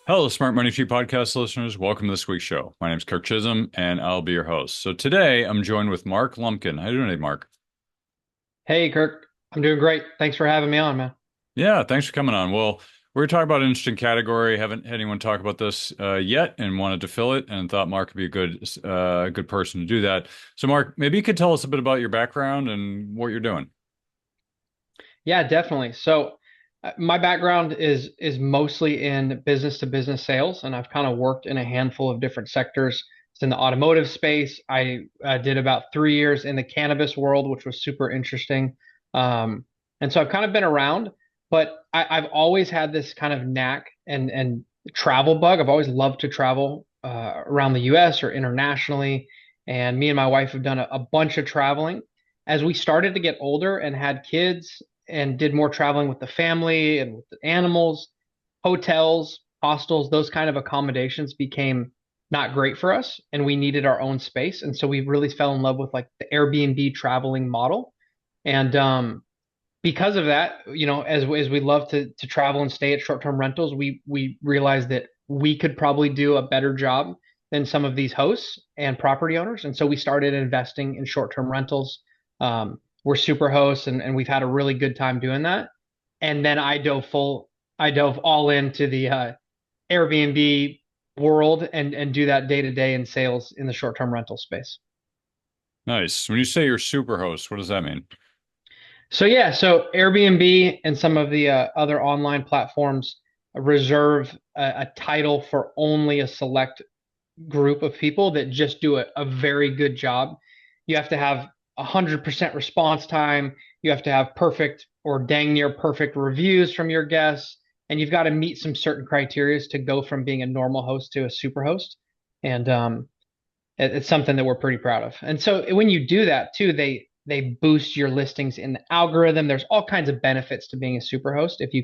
Hello, Smart Money Tree podcast listeners. Welcome to this week's show. My name is Kirk Chisholm, and I'll be your host. So today I'm joined with Mark Lumpkin. How you doing today, Mark? Hey, Kirk. I'm doing great. Thanks for having me on, man. Yeah, thanks for coming on. Well, we're talking about an interesting category. Haven't had anyone talk about this yet, and wanted to fill it, and thought Mark would be a good person to do that. So, Mark, maybe you could tell us a bit about your background and what you're doing. Yeah, definitely. My background is mostly in business to business sales, and I've kind of worked in a handful of different sectors. It's in the automotive space. I did about 3 years in the cannabis world, which was super interesting. And so I've kind of been around, but I've always had this kind of knack and travel bug. I've always loved to travel around the U.S. or internationally, and me and my wife have done a bunch of traveling. As we started to get older and had kids and did more traveling with the family and with the animals, hotels, hostels, those kind of accommodations became not great for us, and we needed our own space. And so we really fell in love with like the Airbnb traveling model. And because of that, as we love to travel and stay at short-term rentals, we realized that we could probably do a better job than some of these hosts and property owners. And so we started investing in short-term rentals. We're super hosts, and we've had a really good time doing that. And then I dove all into the Airbnb world and do that day to day in sales in the short-term rental space. Nice. When you say you're super host, what does that mean? So Airbnb and some of the other online platforms reserve a title for only a select group of people that just do a very good job. You have to have 100% response time. You have to have perfect or dang near perfect reviews from your guests, and you've got to meet some certain criteria to go from being a normal host to a super host. And it's something that we're pretty proud of. And so when you do that too, they boost your listings in the algorithm. There's all kinds of benefits to being a super host if you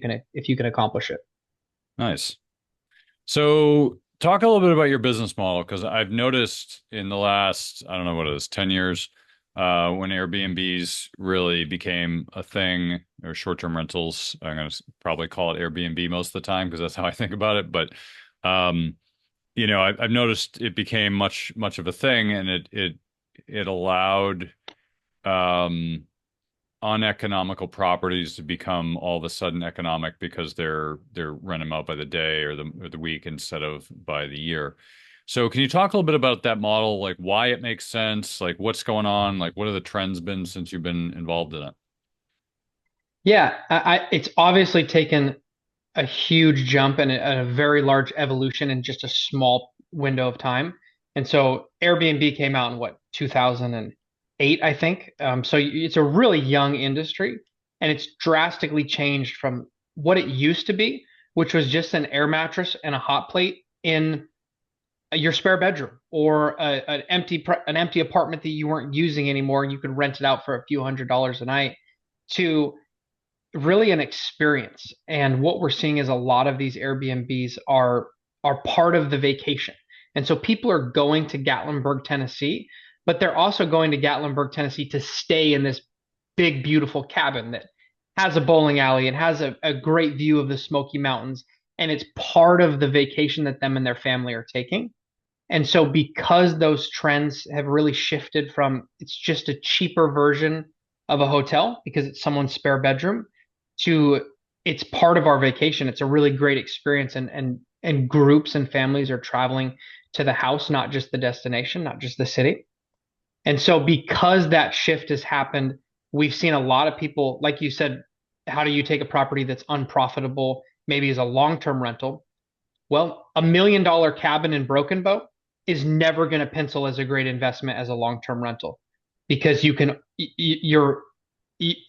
can accomplish it. Nice. So, talk a little bit about your business model because I've noticed in the last, I don't know what it is, 10 years, when Airbnbs really became a thing, or short-term rentals. I'm going to probably call it Airbnb most of the time because that's how I think about it. But, um, I've noticed it became much of a thing, and it allowed um, uneconomical properties to become all of a sudden economic because they're renting them out by the day or the week instead of by the year. So can you talk a little bit about that model, like why it makes sense, like what's going on, like what are the trends been since you've been involved in it? Yeah, it's obviously taken a huge jump and a very large evolution in just a small window of time. And so Airbnb came out in what, 2008, I think. So it's a really young industry, and it's drastically changed from what it used to be, which was just an air mattress and a hot plate in your spare bedroom or an empty apartment that you weren't using anymore, and you could rent it out for a few $100s a night, to really an experience. And what we're seeing is a lot of these Airbnbs are part of the vacation. And so people are going to Gatlinburg, Tennessee, but they're also going to Gatlinburg, Tennessee to stay in this big, beautiful cabin that has a bowling alley and has a great view of the Smoky Mountains. And it's part of the vacation that them and their family are taking. And so because those trends have really shifted from it's just a cheaper version of a hotel because it's someone's spare bedroom to it's part of our vacation. It's a really great experience, and groups and families are traveling to the house, not just the destination, not just the city. And so because that shift has happened, we've seen a lot of people, like you said, how do you take a property that's unprofitable, maybe as a long-term rental? Well, $1 million cabin in Broken Bow is never going to pencil as a great investment as a long-term rental because it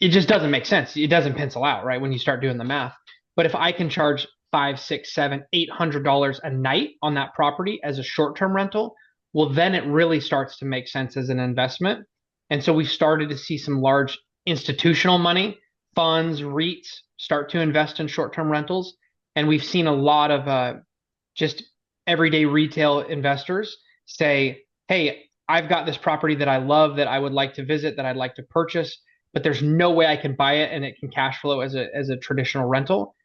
just doesn't make sense. It doesn't pencil out, right? When you start doing the math. But if I can charge five, six, seven, $800 a night on that property as a short-term rental, well, then it really starts to make sense as an investment. And so we've started to see some large institutional money, funds, REITs start to invest in short-term rentals. And we've seen a lot of just everyday retail investors say, hey, I've got this property that I love that I would like to visit, that I'd like to purchase, but there's no way I can buy it and it can cash flow as a traditional rental.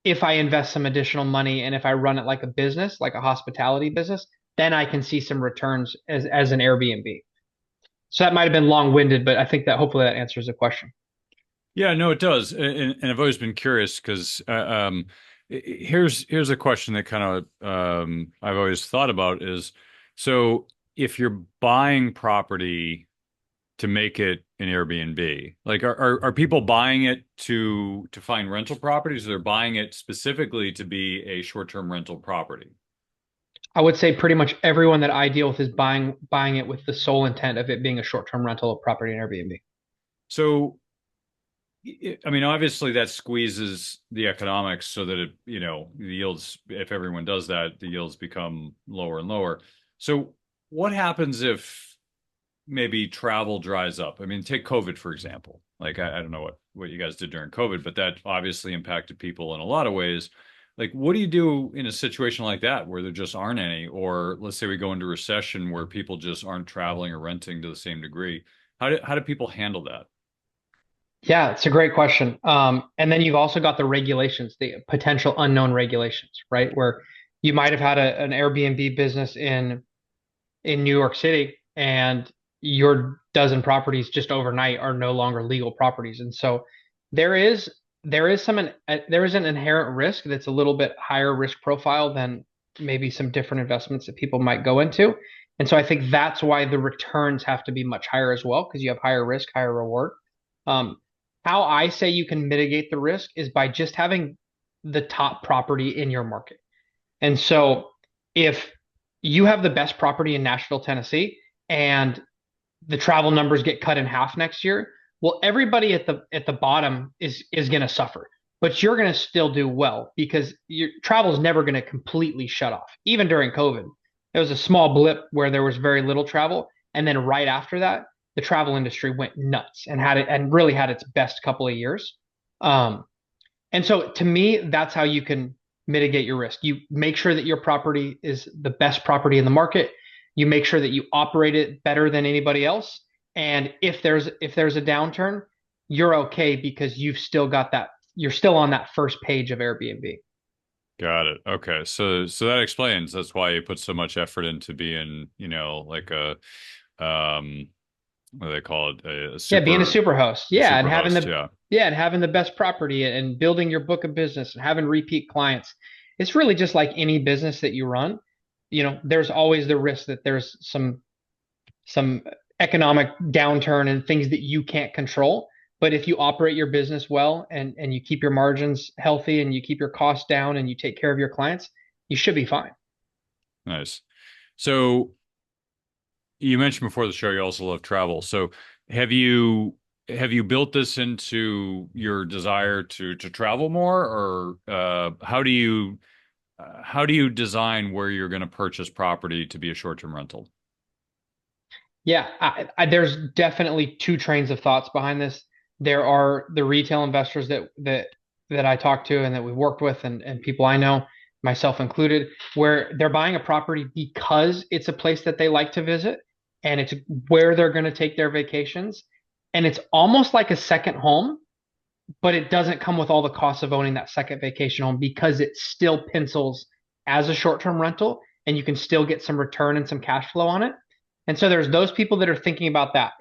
if I invest some additional money and if I run it like a business, like a hospitality business, then I can see some returns as an Airbnb. So that might have been long-winded, but I think that hopefully that answers the question. Yeah, no, it does. And I've always been curious because here's a question that kind of I've always thought about is so if you're buying property to make it an Airbnb, like are people buying it to find rental properties, or they're buying it specifically to be a short-term rental property? I would say pretty much everyone that I deal with is buying it with the sole intent of it being a short-term rental of property in Airbnb. So I mean, obviously that squeezes the economics so that the yields, if everyone does that, the yields become lower and lower. So what happens if maybe travel dries up? I mean, take COVID, for example. Like, I don't know what you guys did during COVID, but that obviously impacted people in a lot of ways. Like, what do you do in a situation like that where there just aren't any? Or let's say we go into recession where people just aren't traveling or renting to the same degree. How do people handle that? Yeah, it's a great question. And then you've also got the regulations, the potential unknown regulations, right? Where you might have had an Airbnb business in New York City, and your dozen properties just overnight are no longer legal properties. And so there is there is an inherent risk that's a little bit higher risk profile than maybe some different investments that people might go into. And so I think that's why the returns have to be much higher as well, because you have higher risk, higher reward. Um, how I say you can mitigate the risk is by just having the top property in your market. And so if you have the best property in Nashville, Tennessee, and the travel numbers get cut in half next year, well, everybody at the bottom is going to suffer, but you're going to still do well because your travel is never going to completely shut off. Even during COVID, there was a small blip where there was very little travel, and then right after that, the travel industry went nuts and had it and really had its best couple of years. Um, and so to me, that's how you can mitigate your risk. You make sure that your property is the best property in the market. You make sure that you operate it better than anybody else. And if there's a downturn, you're okay because you've still got that you're still on that first page of Airbnb. Got it. Okay. So that explains that's why you put so much effort into being, like um what do they call it? A Yeah, being a super host. Yeah, and super having host, the yeah. yeah, and having the best property and building your book of business and having repeat clients. It's really just like any business that you run. There's always the risk that there's some economic downturn and things that you can't control. But if you operate your business well and you keep your margins healthy and you keep your costs down and you take care of your clients, you should be fine. Nice. So you mentioned before the show you also love travel. So have you have you built this into your desire to travel more, or how do you design where you're going to purchase property to be a short-term rental? Yeah, there's definitely two trains of thoughts behind this. There are the retail investors that I talk to and that we worked with and people I know, myself included, where they're buying a property because it's a place that they like to visit and it's where they're going to take their vacations. And it's almost like a second home, but it doesn't come with all the costs of owning that second vacation home because it still pencils as a short-term rental and you can still get some return and some cash flow on it. And so there's those people that are thinking about that.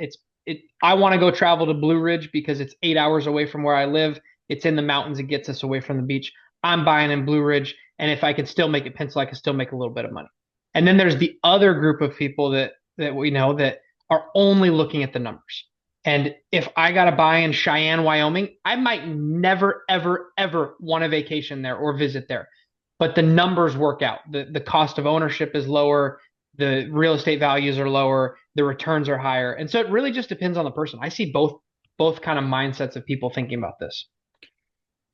I want to go travel to Blue Ridge because it's 8 hours away from where I live. It's in the mountains. It gets us away from the beach. I'm buying in Blue Ridge, and if I could still make it pencil, I could still make a little bit of money. And then there's the other group of people that we know that are only looking at the numbers. And if I got to buy in Cheyenne, Wyoming, I might never, ever, ever want a vacation there or visit there. But the numbers work out. The cost of ownership is lower, the real estate values are lower, the returns are higher. And so it really just depends on the person. I see both kind of mindsets of people thinking about this.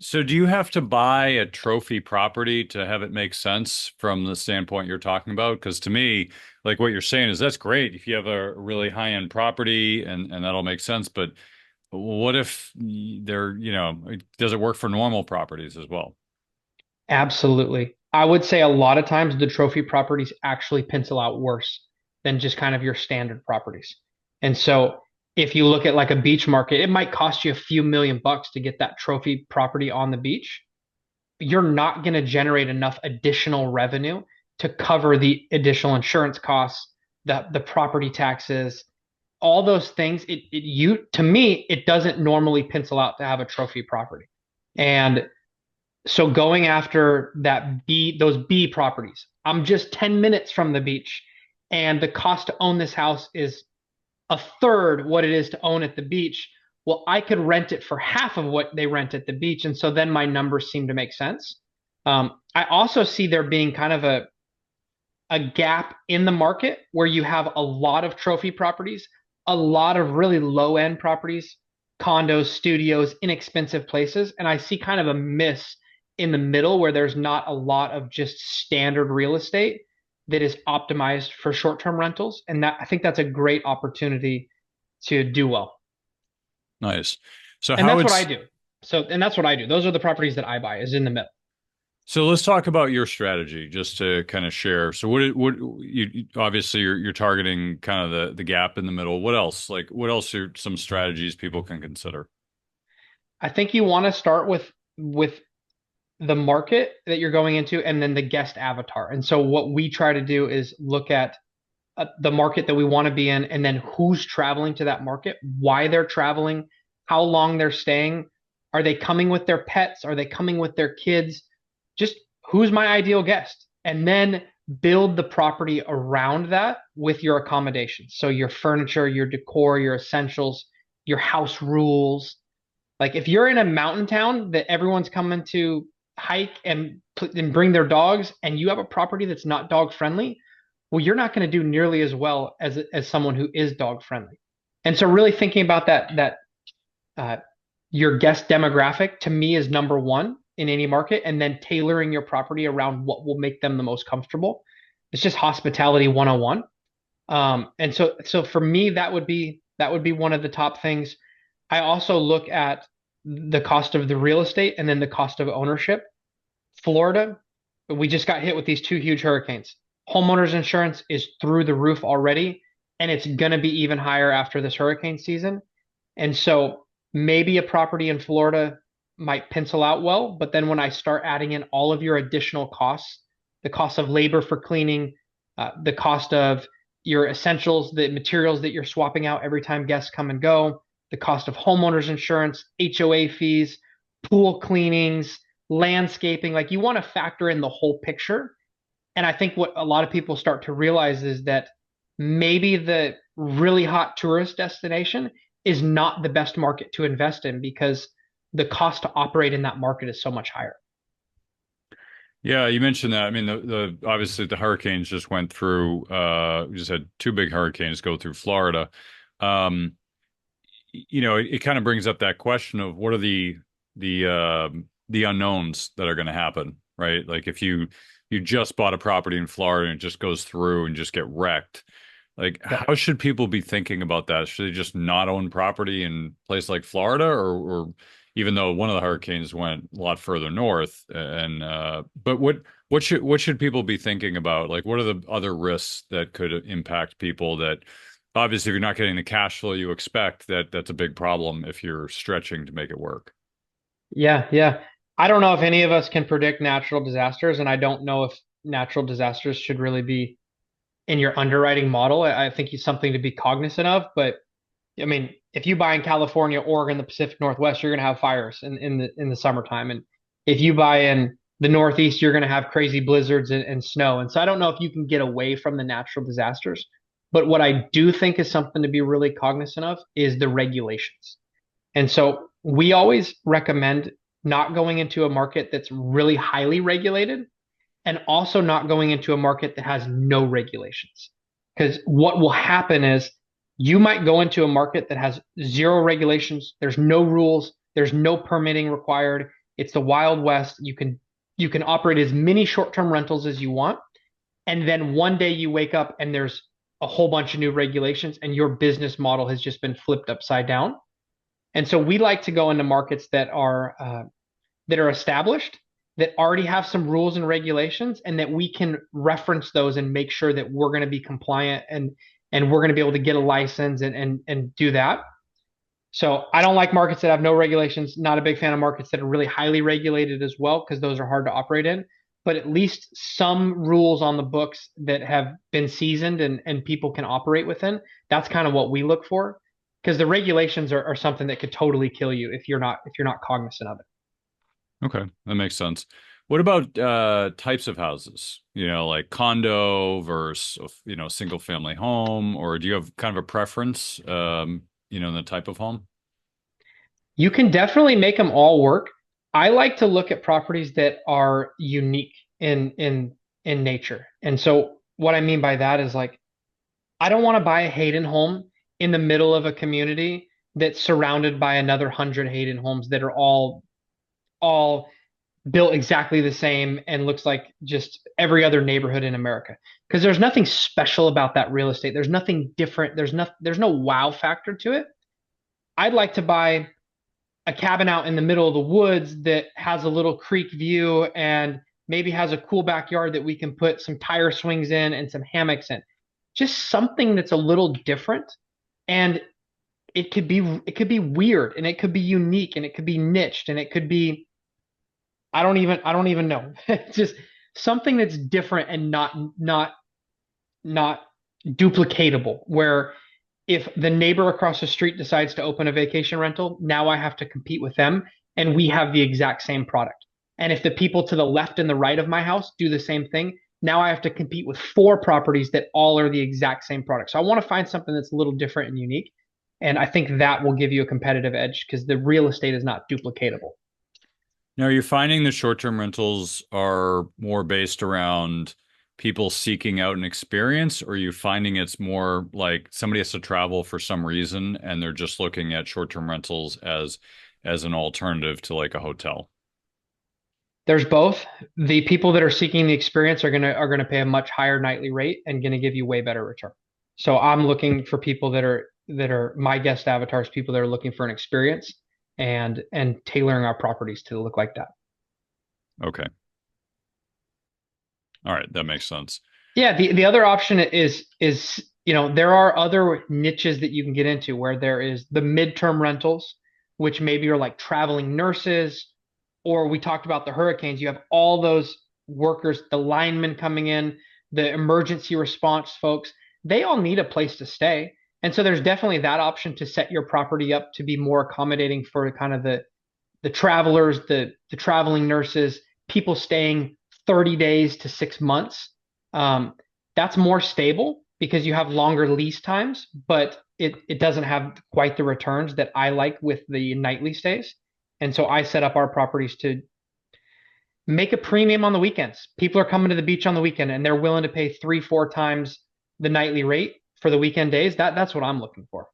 So do you have to buy a trophy property to have it make sense from the standpoint you're talking about? Because to me, like what you're saying is that's great if you have a really high-end property and that'll make sense. But what if does it work for normal properties as well? Absolutely. I would say a lot of times the trophy properties actually pencil out worse than just kind of your standard properties. And so if you look at like a beach market, it might cost you a few million bucks to get that trophy property on the beach you're not going to generate enough additional revenue to cover the additional insurance costs, the property taxes, all those things. To me, it doesn't normally pencil out to have a trophy property. And so going after those B properties, I'm just 10 minutes from the beach, and the cost to own this house is a third what it is to own at the beach. Well, I could rent it for half of what they rent at the beach. And so then my numbers seem to make sense. I also see there being kind of a gap in the market where you have a lot of trophy properties, a lot of really low end properties, condos, studios, inexpensive places. And I see kind of a miss in the middle where there's not a lot of just standard real estate that is optimized for short term rentals. And I think that's a great opportunity to do well. Nice. So And how that's what I it's do. And that's what I do. Those are the properties that I buy, is in the middle. So let's talk about your strategy just to kind of share. So obviously you're targeting kind of the gap in the middle. What else? Like what else are some strategies people can consider? I think you want to start with the market that you're going into and then the guest avatar. And so what we try to do is look at the market that we want to be in and then who's traveling to that market, why they're traveling, how long they're staying. Are they coming with their pets? Are they coming with their kids? Just who's my ideal guest? And then build the property around that with your accommodations. So your furniture, your decor, your essentials, your house rules. Like if you're in a mountain town that everyone's coming to hike and bring their dogs, and you have a property that's not dog friendly, well, you're not going to do nearly as well as someone who is dog friendly. And so, really thinking about that uh, your guest demographic to me is number one in any market, and then tailoring your property around what will make them the most comfortable. It's just hospitality 101. And so for me, that would be one of the top things. I also look at the cost of the real estate and then the cost of ownership. Florida, we just got hit with these two huge hurricanes. Homeowners insurance is through the roof already, and it's going to be even higher after this hurricane season. And so maybe a property in Florida might pencil out well, but then when I start adding in all of your additional costs, the cost of labor for cleaning, the cost of your essentials, the materials that you're swapping out every time guests come and go, the cost of homeowners insurance, HOA fees, pool cleanings, landscaping, like you want to factor in the whole picture. And I think what a lot of people start to realize is that maybe the really hot tourist destination is not the best market to invest in because the cost to operate in that market is so much higher. Yeah, you mentioned that. I mean, the obviously the hurricanes just went through. We just had two big hurricanes go through Florida. Um, it kind of brings up that question of what are the unknowns that are going to happen, right? Like if you just bought a property in Florida and it just goes through and just get wrecked, like Yep. how should people be thinking about that? Should they just not own property in a place like Florida, or even though one of the hurricanes went a lot further north, and but what should people be thinking about? Like what are the other risks that could impact people that obviously if you're not getting the cash flow you expect, that's a big problem if you're stretching to make it work. Yeah, yeah. I don't know if any of us can predict natural disasters, and I don't know if natural disasters should really be in your underwriting model. I think it's something to be cognizant of, but I mean, if you buy in California, Oregon, the Pacific Northwest, you're going to have fires in the summertime, and if you buy in the Northeast, you're going to have crazy blizzards and snow. And so I don't know if you can get away from the natural disasters, but what I do think is something to be really cognizant of is the regulations. And so we always recommend not going into a market that's really highly regulated and also not going into a market that has no regulations. Because what will happen is you might go into a market that has zero regulations, there's no rules, there's no permitting required. It's the Wild West. You can operate as many short-term rentals as you want. And then one day you wake up and there's a whole bunch of new regulations and your business model has just been flipped upside down. And so we like to go into markets that are established, that already have some rules and regulations, and that we can reference those and make sure that we're going to be compliant and we're going to be able to get a license and do that. So I don't like markets that have no regulations. Not a big fan of markets that are really highly regulated as well, because those are hard to operate in. But at least some rules on the books that have been seasoned and people can operate within. That's kind of what we look for, because the regulations are something that could totally kill you if you're not cognizant of it. Okay, that makes sense. What about types of houses? Like condo versus, single family home, or do you have kind of a preference, in the type of home? You can definitely make them all work. I like to look at properties that are unique in nature. And so what I mean by that is like I don't want to buy a Hayden home in the middle of a community that's surrounded by another 100 Hayden homes that are all built exactly the same and looks like just every other neighborhood in America. Because there's nothing special about that real estate. There's nothing different. There's no wow factor to it. I'd like to buy a cabin out in the middle of the woods that has a little creek view and maybe has a cool backyard that we can put some tire swings in and some hammocks in. Just something that's a little different, and it could be weird, and it could be unique, and it could be niched, and it could be I don't even know. It's just something that's different and not duplicatable, where if the neighbor across the street decides to open a vacation rental, now I have to compete with them and we have the exact same product. And if the people to the left and the right of my house do the same thing, now I have to compete with four properties that all are the exact same product. So I want to find something that's a little different and unique. And I think that will give you a competitive edge because the real estate is not duplicatable. Now, are you finding the short-term rentals are more based around people seeking out an experience, or are you finding it's more like somebody has to travel for some reason and they're just looking at short-term rentals as an alternative to like a hotel? There's both. The people that are seeking the experience are gonna pay a much higher nightly rate and gonna give you way better return. So I'm looking for people that are my guest avatars, people that are looking for an experience and tailoring our properties to look like that. Okay. All right, that makes sense. Yeah, the other option is there are other niches that you can get into where there is the midterm rentals, which maybe are like traveling nurses, or we talked about the hurricanes. You have all those workers, the linemen coming in, the emergency response folks. They all need a place to stay. And so there's definitely that option to set your property up to be more accommodating for kind of the travelers, the traveling nurses, people staying 30 days to 6 months. Um, that's more stable because you have longer lease times, but it doesn't have quite the returns that I like with the nightly stays. And so I set up our properties to make a premium on the weekends. People are coming to the beach on the weekend and they're willing to pay three, four times the nightly rate for the weekend days. That's what I'm looking for.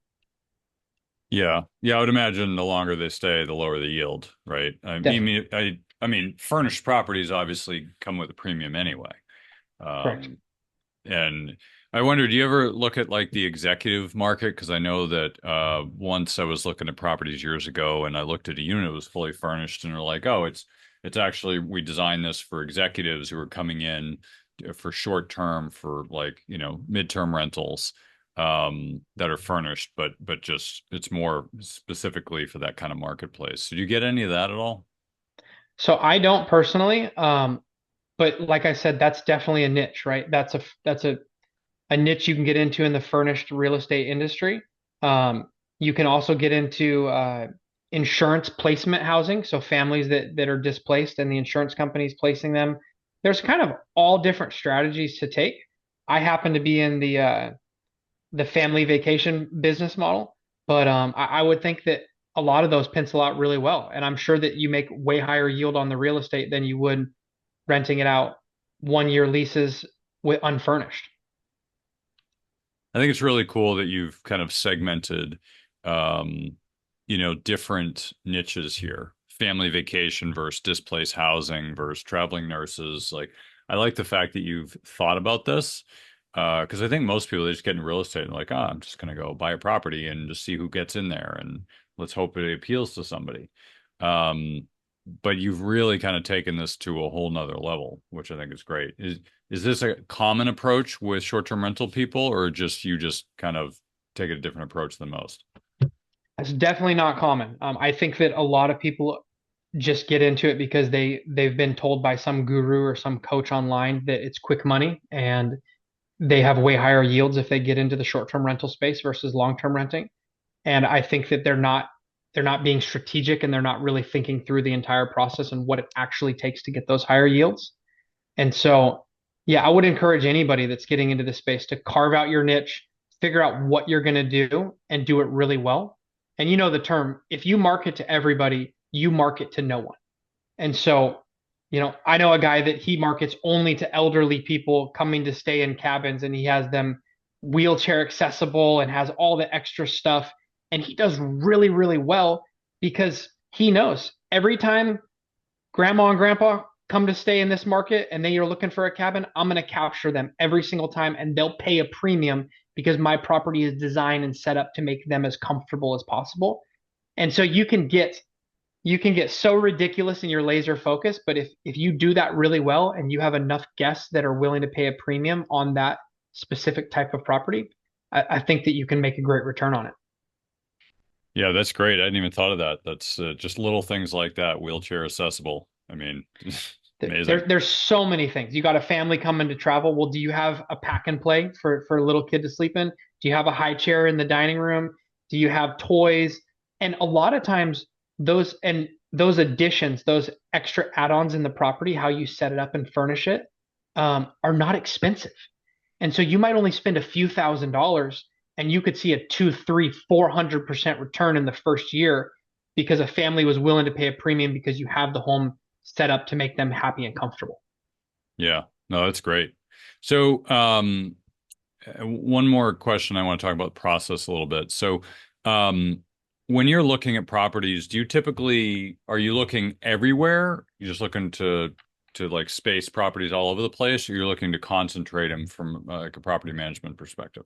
Yeah. Yeah, I would imagine the longer they stay, the lower the yield, right? Definitely. I mean, furnished properties obviously come with a premium anyway. Correct. Um, And I wonder, do you ever look at like the executive market? Because I know that once I was looking at properties years ago, and I looked at a unit that was fully furnished, and they're like, "Oh, it's actually we designed this for executives who are coming in for short term for like midterm rentals that are furnished, but just it's more specifically for that kind of marketplace." So do you get any of that at all? So I don't personally, but like I said, that's definitely a niche, right? That's a niche you can get into in the furnished real estate industry. You can also get into insurance placement housing, so families that are displaced and the insurance companies placing them. There's kind of all different strategies to take. I happen to be in the family vacation business model, but I would think that a lot of those pencil out really well, and I'm sure that you make way higher yield on the real estate than you would renting it out 1 year leases with unfurnished. I think it's really cool that you've kind of segmented, um, different niches here. Family vacation versus displaced housing versus traveling nurses. Like, I like the fact that you've thought about this, because I think most people they just get in real estate and like, ah, I'm just gonna go buy a property and just see who gets in there and let's hope it appeals to somebody. Um, but you've really kind of taken this to a whole nother level, which I think is great. Is this a common approach with short-term rental people, or just you just kind of take a different approach than most? It's definitely not common. I think that a lot of people just get into it because they've been told by some guru or some coach online that it's quick money and they have way higher yields if they get into the short-term rental space versus long-term renting. And I think that they're not being strategic and they're not really thinking through the entire process and what it actually takes to get those higher yields. And so, yeah, I would encourage anybody that's getting into this space to carve out your niche, figure out what you're going to do, and do it really well. And you know the term, if you market to everybody, you market to no one. And so, I know a guy that he markets only to elderly people coming to stay in cabins, and he has them wheelchair accessible and has all the extra stuff. And he does really, really well because he knows every time grandma and grandpa come to stay in this market and they are looking for a cabin, I'm going to capture them every single time and they'll pay a premium because my property is designed and set up to make them as comfortable as possible. And so you can get so ridiculous in your laser focus, but if you do that really well and you have enough guests that are willing to pay a premium on that specific type of property, I think that you can make a great return on it. Yeah, that's great. I hadn't even thought of that. That's just little things like that, wheelchair accessible. I mean, amazing. There's so many things. You got a family coming to travel. Well, do you have a pack and play for a little kid to sleep in? Do you have a high chair in the dining room? Do you have toys? And a lot of times those additions, those extra add-ons in the property, how you set it up and furnish it, are not expensive. And so you might only spend a few $1,000s and you could see a 2, 3, 400% return in the first year because a family was willing to pay a premium because you have the home set up to make them happy and comfortable. Yeah, no, that's great. So, one more question. I want to talk about the process a little bit. So, um, when you're looking at properties, are you looking everywhere? You're just looking to like space properties all over the place, or you're looking to concentrate them from like a property management perspective?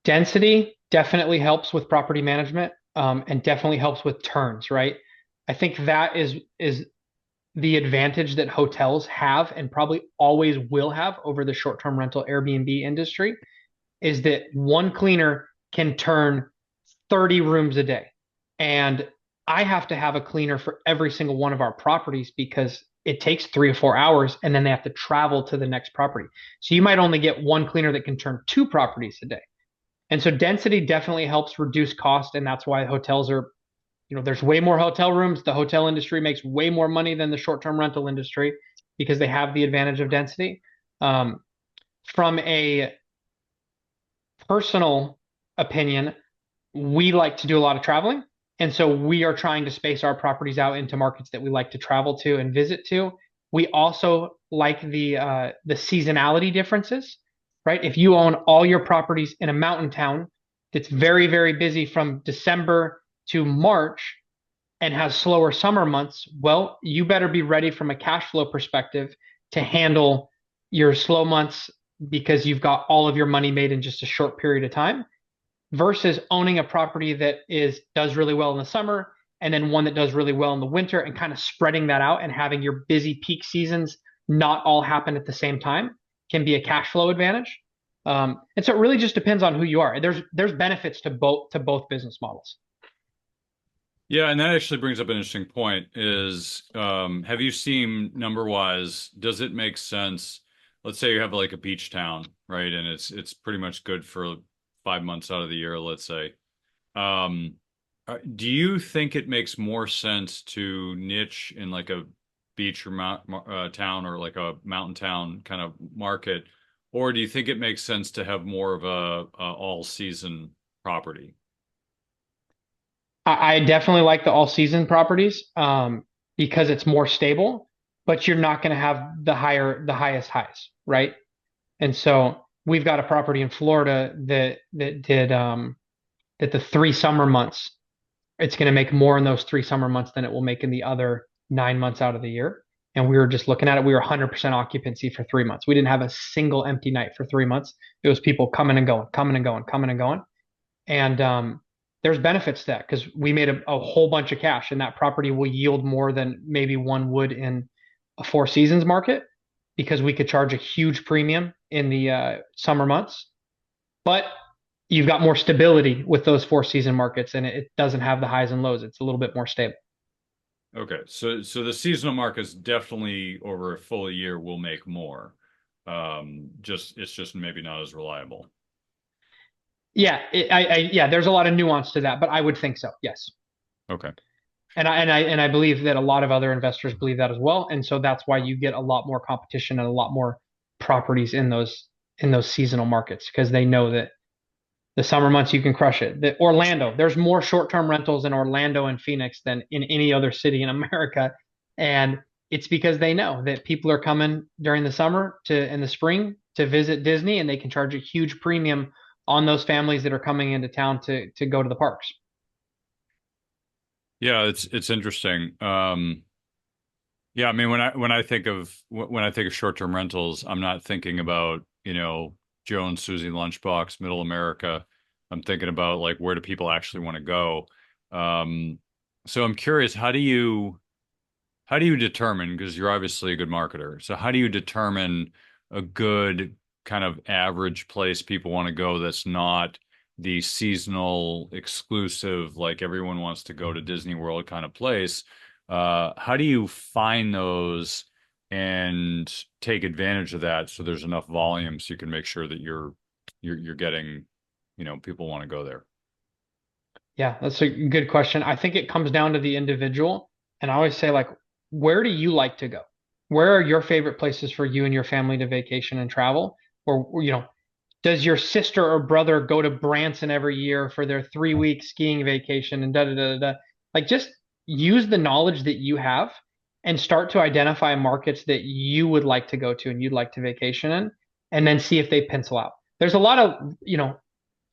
Density definitely helps with property management, and definitely helps with turns, right? I think that is the advantage that hotels have and probably always will have over the short-term rental Airbnb industry is that one cleaner can turn 30 rooms a day. And I have to have a cleaner for every single one of our properties because it takes 3 or 4 hours and then they have to travel to the next property. So you might only get one cleaner that can turn two properties a day. And so density definitely helps reduce cost. And that's why hotels are, there's way more hotel rooms. The hotel industry makes way more money than the short-term rental industry because they have the advantage of density. Um, from a personal opinion, we like to do a lot of traveling. And so we are trying to space our properties out into markets that we like to travel to and visit to. We also like the seasonality differences, right? If you own all your properties in a mountain town that's very, very busy from December to March and has slower summer months, well, you better be ready from a cash flow perspective to handle your slow months because you've got all of your money made in just a short period of time versus owning a property that does really well in the summer and then one that does really well in the winter and kind of spreading that out and having your busy peak seasons not all happen at the same time can be a cash flow advantage. And so it really just depends on who you are. There's benefits to both business models. Yeah, and that actually brings up an interesting point is have you seen number wise, does it make sense? Let's say you have like a beach town, right? And it's pretty much good for 5 months out of the year, let's say. Um, do you think it makes more sense to niche in like a beach or town or like a mountain town kind of market, or do you think it makes sense to have more of a all season property? I definitely like the all season properties because it's more stable, but you're not going to have the highest highs, right? And so we've got a property in Florida that did that the 3 summer months, it's going to make more in those 3 summer months than it will make in the other 9 months out of the year. And we were just looking at it. We were 100% occupancy for 3 months. We didn't have a single empty night for 3 months. It was people coming and going, coming and going, coming and going. And there's benefits to that because we made a whole bunch of cash, and that property will yield more than maybe one would in a Four Seasons market because we could charge a huge premium in the summer months. But you've got more stability with those four season markets, and it doesn't have the highs and lows. It's a little bit more stable. Okay, so the seasonal markets definitely over a full year will make more. Just it's just maybe not as reliable. Yeah, yeah, there's a lot of nuance to that, but I would think so. Yes. Okay. And I believe that a lot of other investors believe that as well. And so that's why you get a lot more competition and a lot more properties in those seasonal markets because they know that the summer months you can crush it. That Orlando, there's more short-term rentals in Orlando and Phoenix than in any other city in America. And it's because they know that people are coming during the summer to in the spring to visit Disney and they can charge a huge premium on those families that are coming into town to go to the parks. Yeah, it's interesting. Yeah, I mean when I think of short-term rentals, I'm not thinking about, Joe and Susie Lunchbox, Middle America. I'm thinking about like where do people actually want to go? Um, so I'm curious, how do you determine, because you're obviously a good marketer, so how do you determine a good kind of average place people want to go that's not the seasonal exclusive, like everyone wants to go to Disney World kind of place? How do you find those and take advantage of that so there's enough volume so you can make sure that you're getting, people want to go there? Yeah, that's a good question. I think it comes down to the individual. And I always say, like, where do you like to go? Where are your favorite places for you and your family to vacation and travel? Or, does your sister or brother go to Branson every year for their 3 week skiing vacation and da da da da da? Like, just use the knowledge that you have and start to identify markets that you would like to go to and you'd like to vacation in, and then see if they pencil out. There's a lot of,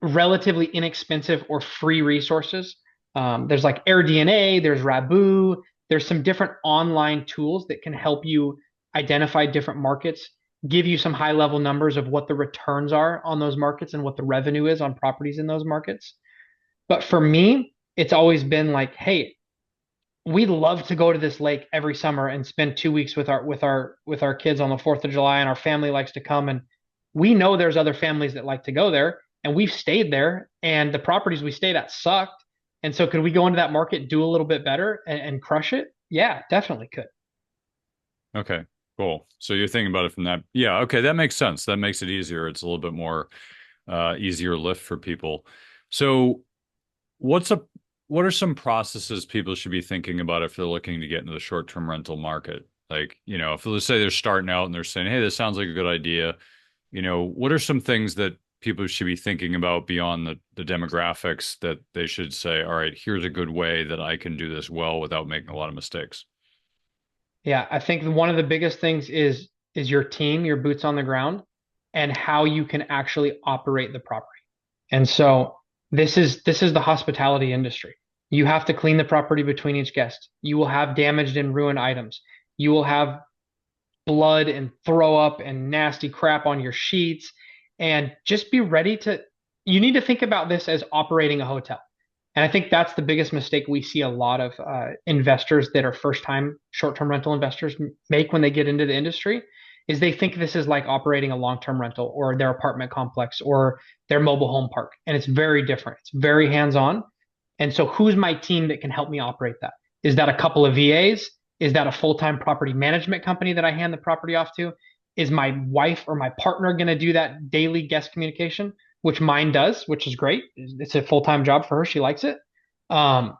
relatively inexpensive or free resources. There's like AirDNA, there's Rabu, there's some different online tools that can help you identify different markets, give you some high level numbers of what the returns are on those markets and what the revenue is on properties in those markets. But for me, it's always been like, hey, we love to go to this lake every summer and spend 2 weeks with our kids on the 4th of July, and our family likes to come. And we know there's other families that like to go there, and we've stayed there, and the properties we stayed at sucked. And so, could we go into that market, do a little bit better, and crush it? Yeah, definitely could. Okay, cool. So you're thinking about it from that. Yeah, okay, that makes sense. That makes it easier. It's a little bit more easier lift for people. So what's a what are some processes people should be thinking about if they're looking to get into the short-term rental market? Like, if let's say they're starting out and they're saying, "Hey, this sounds like a good idea." What are some things that people should be thinking about beyond the demographics that they should say, "All right, here's a good way that I can do this well without making a lot of mistakes." Yeah, I think one of the biggest things is your team, your boots on the ground, and how you can actually operate the property. And so this is the hospitality industry. You have to clean the property between each guest. You will have damaged and ruined items. You will have blood and throw up and nasty crap on your sheets. And just be ready to, you need to think about this as operating a hotel. And I think that's the biggest mistake we see a lot of investors that are first time short term rental investors make when they get into the industry is they think this is like operating a long term rental or their apartment complex or their mobile home park. And it's very different. It's very hands on. And so, who's my team that can help me operate that? Is that a couple of VAs? Is that a full time property management company that I hand the property off to? Is my wife or my partner going to do that daily guest communication, which mine does, which is great? It's a full time job for her. She likes it. Um,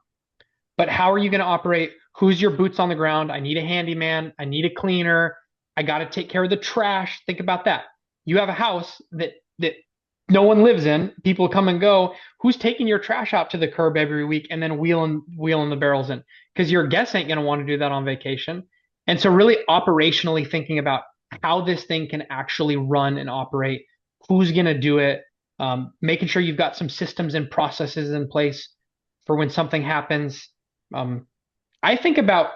but how are you going to operate? Who's your boots on the ground? I need a handyman. I need a cleaner. I got to take care of the trash. Think about that. You have a house that no one lives in. People come and go. Who's taking your trash out to the curb every week and then wheeling the barrels in? Because your guests ain't going to want to do that on vacation. And so, really operationally thinking about how this thing can actually run and operate. Who's going to do it? Making sure you've got some systems and processes in place for when something happens. Um, I think about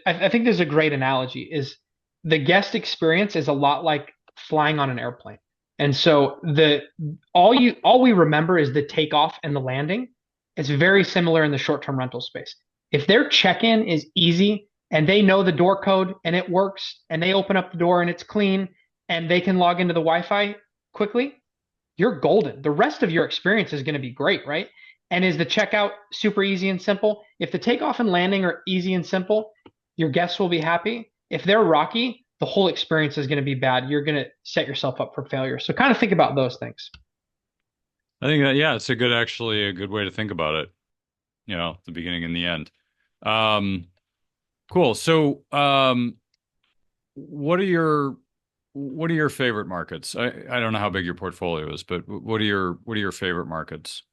I think there's a great analogy is the guest experience is a lot like flying on an airplane. And so the all we remember is the takeoff and the landing. It's very similar in the short-term rental space. If their check-in is easy and they know the door code and it works and they open up the door and it's clean and they can log into the Wi-Fi quickly, you're golden. The rest of your experience is going to be great, right? And is the checkout super easy and simple? If the takeoff and landing are easy and simple, your guests will be happy. If they're rocky, the whole experience is going to be bad. You're going to set yourself up for failure. So kind of think about those things. I think that, yeah, it's a good, actually a good way to think about it, the beginning and the end. Um, cool. So, what are your what are your favorite markets? I don't know how big your portfolio is, but what are your favorite markets?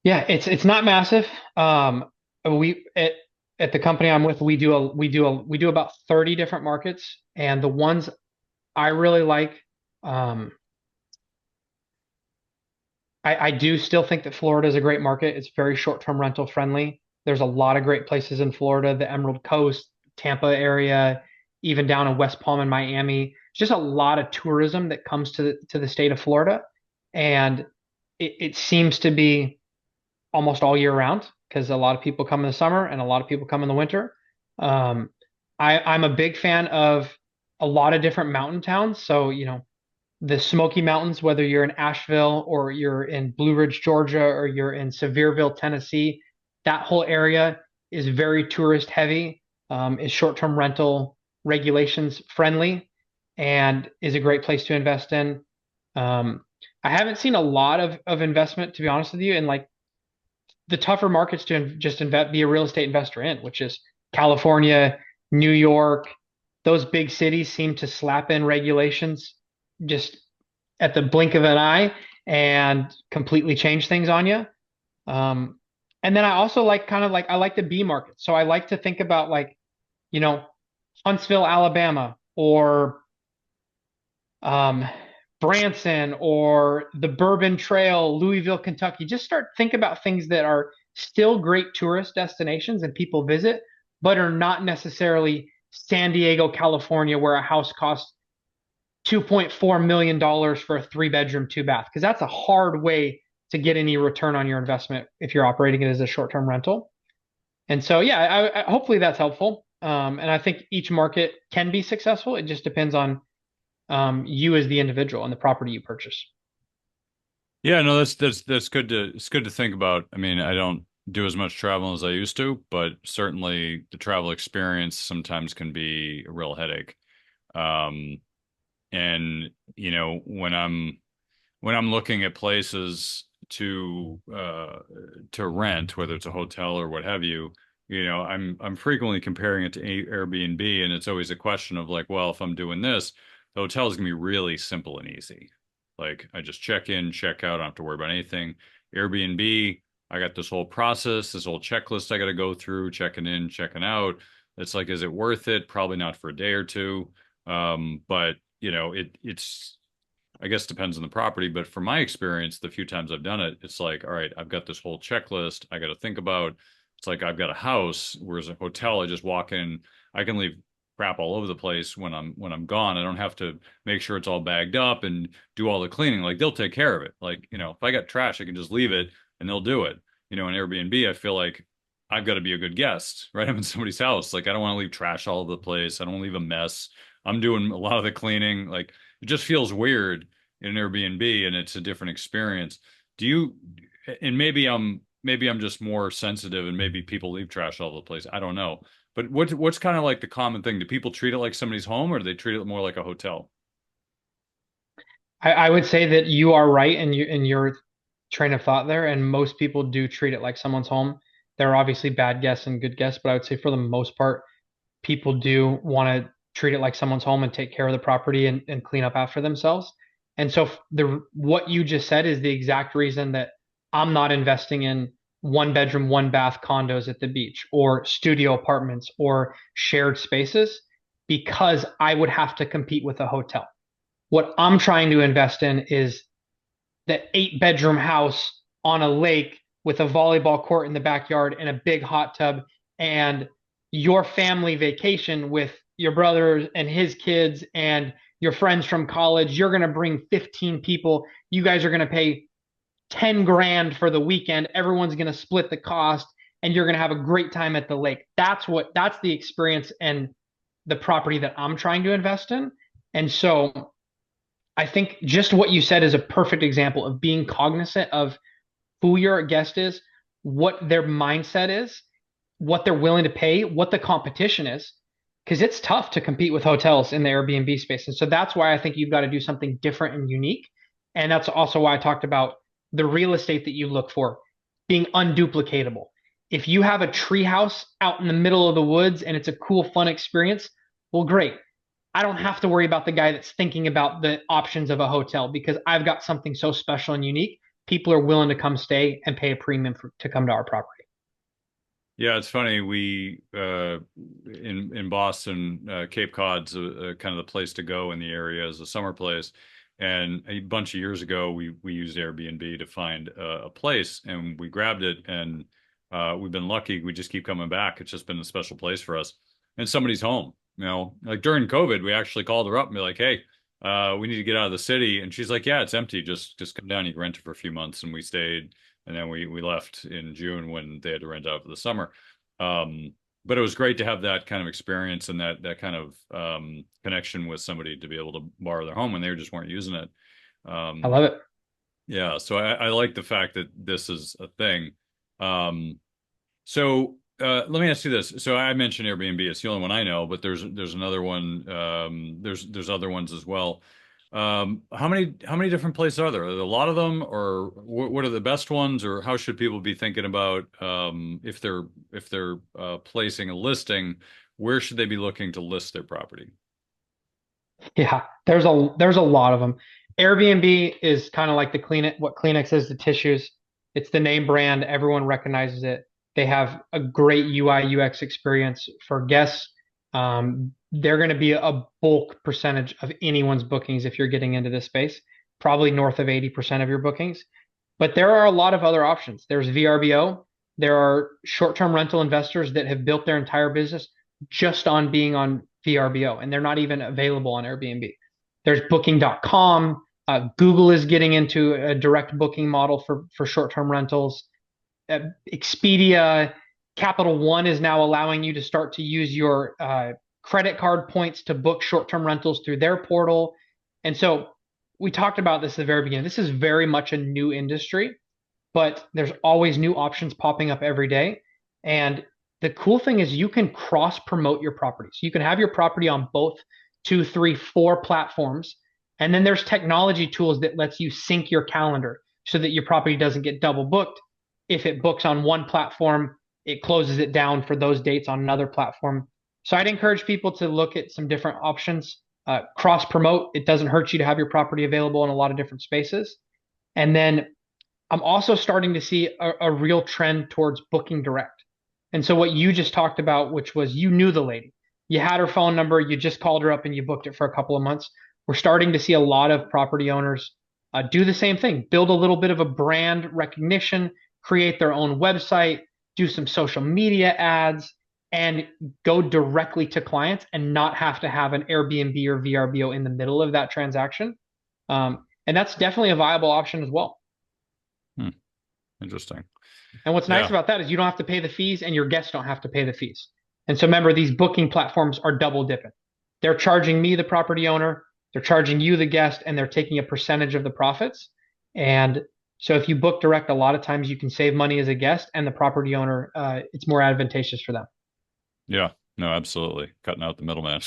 Yeah, it's not massive. We at the company I'm with, we do about 30 different markets, and the ones I really like, um, I do still think that Florida is a great market. It's very short-term rental friendly. There's a lot of great places in Florida, the Emerald Coast, Tampa area, even down in West Palm and Miami. It's just a lot of tourism that comes to the state of Florida, and it seems to be almost all year round because a lot of people come in the summer and a lot of people come in the winter. Um, I'm a big fan of a lot of different mountain towns. So, the Smoky Mountains, whether you're in Asheville or you're in Blue Ridge, Georgia, or you're in Sevierville, Tennessee, that whole area is very tourist heavy, is short-term rental regulations friendly, and is a great place to invest in. Um, I haven't seen a lot of investment, to be honest with you, in like the tougher markets to just invest, be a real estate investor in, which is California, New York. Those big cities seem to slap in regulations just at the blink of an eye and completely change things on you. Um, and then I also like kind of like I like the B market. So I like to think about like, you know, Huntsville, Alabama, or um, Branson or the Bourbon Trail, Louisville, Kentucky. Just start think about things that are still great tourist destinations and people visit, but are not necessarily San Diego, California, where a house costs $2.4 million for a three-bedroom, two bath, because that's a hard way to get any return on your investment if you're operating it as a short-term rental. And so, yeah, hopefully that's helpful. And I think each market can be successful. It just depends on you as the individual and the property you purchase. Yeah, no, that's good to it's good to think about. I mean, I don't do as much travel as I used to, but certainly the travel experience sometimes can be a real headache. Um, and when I'm looking at places to rent, whether it's a hotel or what have you, I'm frequently comparing it to Airbnb, and it's always a question of like, well, if I'm doing this, the hotel is gonna be really simple and easy. Like I just check in, check out, I don't have to worry about anything. Airbnb, I got this whole process, this whole checklist I got to go through, checking in, checking out. It's like, is it worth it? Probably not for a day or two. But it's I guess depends on the property, but from my experience, the few times I've done it, it's like, all right, I've got this whole checklist I got to think about. It's like I've got a house, whereas a hotel, I just walk in, I can leave crap all over the place when I'm gone. I don't have to make sure it's all bagged up and do all the cleaning. Like they'll take care of it. Like, if I got trash, I can just leave it and they'll do it. In Airbnb, I feel like I've got to be a good guest, right? I'm in somebody's house. Like I don't want to leave trash all over the place. I don't want to leave a mess. I'm doing a lot of the cleaning. Like it just feels weird in an Airbnb and it's a different experience. Do you, and maybe I'm just more sensitive and maybe people leave trash all over the place. I don't know. But what's kind of like the common thing? Do people treat it like somebody's home or do they treat it more like a hotel? I would say that you are right in your train of thought there, and most people do treat it like someone's home. There are obviously bad guests and good guests, but I would say for the most part, people do want to treat it like someone's home and take care of the property and clean up after themselves. And so the what you just said is the exact reason that I'm not investing in one bedroom, one bath condos at the beach or studio apartments or shared spaces because I would have to compete with a hotel. What I'm trying to invest in is the 8 bedroom house on a lake with a volleyball court in the backyard and a big hot tub and your family vacation with your brother and his kids and your friends from college. You're going to bring 15 people. You guys are going to pay 10 grand for the weekend. Everyone's going to split the cost and you're going to have a great time at the lake. That's the experience and the property that I'm trying to invest in. And so I think just what you said is a perfect example of being cognizant of who your guest is, what their mindset is, what they're willing to pay, what the competition is, because it's tough to compete with hotels in the Airbnb space. And so that's why I think you've got to do something different and unique. And that's also why I talked about the real estate that you look for being unduplicatable. If you have a tree house out in the middle of the woods and it's a cool, fun experience, well, great. I don't have to worry about the guy that's thinking about the options of a hotel because I've got something so special and unique. People are willing to come stay and pay a premium to come to our property. Yeah, it's funny. We in Boston, Cape Cod's kind of the place to go in the area as a summer place. And a bunch of years ago, we used Airbnb to find a place, and we grabbed it, and we've been lucky. We just keep coming back. It's just been a special place for us. And somebody's home. Like during COVID, we actually called her up and be like, "Hey, we need to get out of the city," and she's like, "Yeah, it's empty. Just come down. You can rent it for a few months." And we stayed. And then we left in June when they had to rent out for the summer. But it was great to have that kind of experience and that kind of connection with somebody to be able to borrow their home when they just weren't using it. I Um, love it. yeah, so I like the fact that this is a thing. Um, let me ask you this. So I mentioned Airbnb. It's the only one I know, but there's another one. There's other ones as well. How many different places are there? Are there a lot of them, or what are the best ones, or how should people be thinking about if they're placing a listing, where should they be looking to list their property? Yeah, there's a lot of them. Airbnb is kind of like the Kleenex, what Kleenex is to tissues. It's the name brand. Everyone recognizes it. They have a great UI UX experience for guests. They're going to be a bulk percentage of anyone's bookings if you're getting into this space, probably north of 80% of your bookings. But there are a lot of other options. There's VRBO. There are short-term rental investors that have built their entire business just on being on VRBO, and they're not even available on Airbnb. There's Booking.com. Google is getting into a direct booking model for short-term rentals. Expedia, Capital One is now allowing you to start to use your credit card points to book short-term rentals through their portal. And so we talked about this at the very beginning. This is very much a new industry, but there's always new options popping up every day. And the cool thing is you can cross promote your property. So you can have your property on both two, three, four platforms. And then there's technology tools that lets you sync your calendar so that your property doesn't get double booked. If it books on one platform, it closes it down for those dates on another platform. So I'd encourage people to look at some different options. Cross promote, it doesn't hurt you to have your property available in a lot of different spaces. And then I'm also starting to see a real trend towards booking direct. And so what you just talked about, which was you knew the lady, you had her phone number, you just called her up and you booked it for a couple of months. We're starting to see a lot of property owners do the same thing, build a little bit of a brand recognition, create their own website, do some social media ads, and go directly to clients and not have to have an Airbnb or VRBO in the middle of that transaction. And that's definitely a viable option as well. Hmm, interesting. And what's nice Yeah. about that is you don't have to pay the fees and your guests don't have to pay the fees. And so remember, these booking platforms are double dipping. They're charging me, the property owner, they're charging you, the guest, and they're taking a percentage of the profits. And so if you book direct, a lot of times you can save money as a guest and the property owner, it's more advantageous for them. Yeah, no, absolutely. Cutting out the middleman.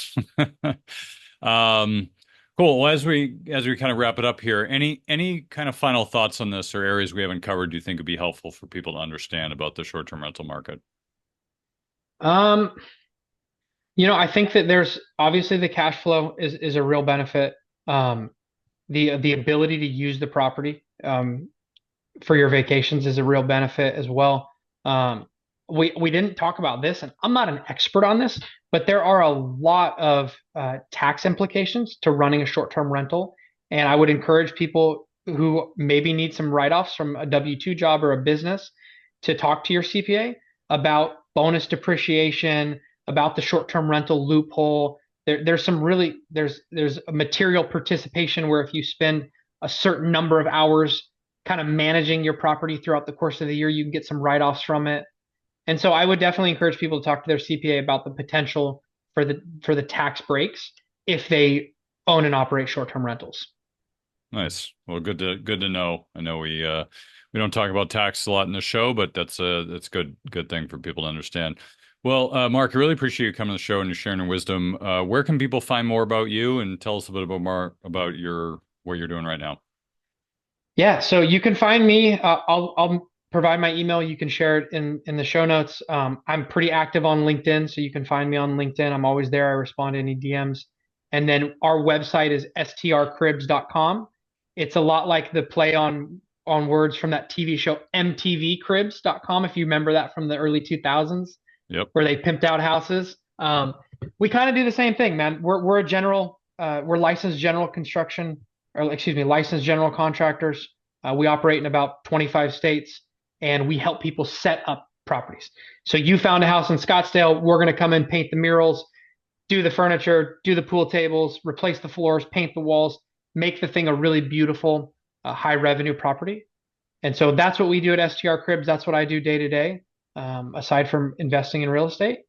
Um, cool. Well, as we kind of wrap it up here, any kind of final thoughts on this or areas we haven't covered do you think would be helpful for people to understand about the short-term rental market? Um, I think that there's obviously the cash flow is a real benefit. Um, the ability to use the property for your vacations is a real benefit as well. Um, we didn't talk about this, and I'm not an expert on this, but there are a lot of tax implications to running a short-term rental, and I would encourage people who maybe need some write-offs from a W-2 job or a business to talk to your CPA about bonus depreciation, about the short-term rental loophole. There's some really there's a material participation where if you spend a certain number of hours kind of managing your property throughout the course of the year, you can get some write-offs from it. And so I would definitely encourage people to talk to their CPA about the potential for the tax breaks if they own and operate short-term rentals. Nice. Well, good to know. I know we don't talk about tax a lot in the show, but that's good thing for people to understand. Well, Mark, I really appreciate you coming to the show and you sharing your wisdom. Where can people find more about you and tell us a bit about more about your what you're doing right now? Yeah, so you can find me. I'll provide my email. You can share it in the show notes. I'm pretty active on LinkedIn, so you can find me on LinkedIn. I'm always there. I respond to any DMs. And then our website is strcribs.com. It's a lot like the play on words from that TV show mtvcribs.com, if you remember that from the early 2000s, Yep. where they pimped out houses. We kind of do the same thing, man. We're licensed general construction, or excuse me, licensed general contractors. We operate in about 25 states, and we help people set up properties. So you found a house in Scottsdale, we're going to come in, paint the murals, do the furniture, do the pool tables, replace the floors, paint the walls, make the thing a really beautiful, high revenue property. And so that's what we do at STR Cribs. That's what I do day to day, aside from investing in real estate.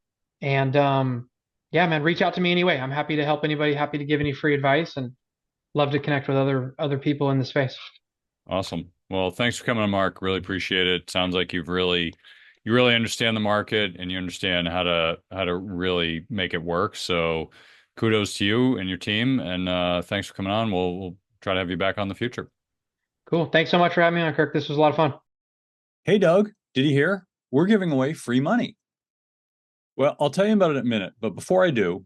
And yeah, man, reach out to me anyway. I'm happy to help anybody, happy to give any free advice, and love to connect with other people in the space. Awesome. Well, thanks for coming on, Mark. Really appreciate it. Sounds like you really understand the market and you understand how to really make it work. So kudos to you and your team. And thanks for coming on. We'll try to have you back on in the future. Cool. Thanks so much for having me on, Kirk. This was a lot of fun. Hey, Doug, did you hear? We're giving away free money. Well, I'll tell you about it in a minute. But before I do,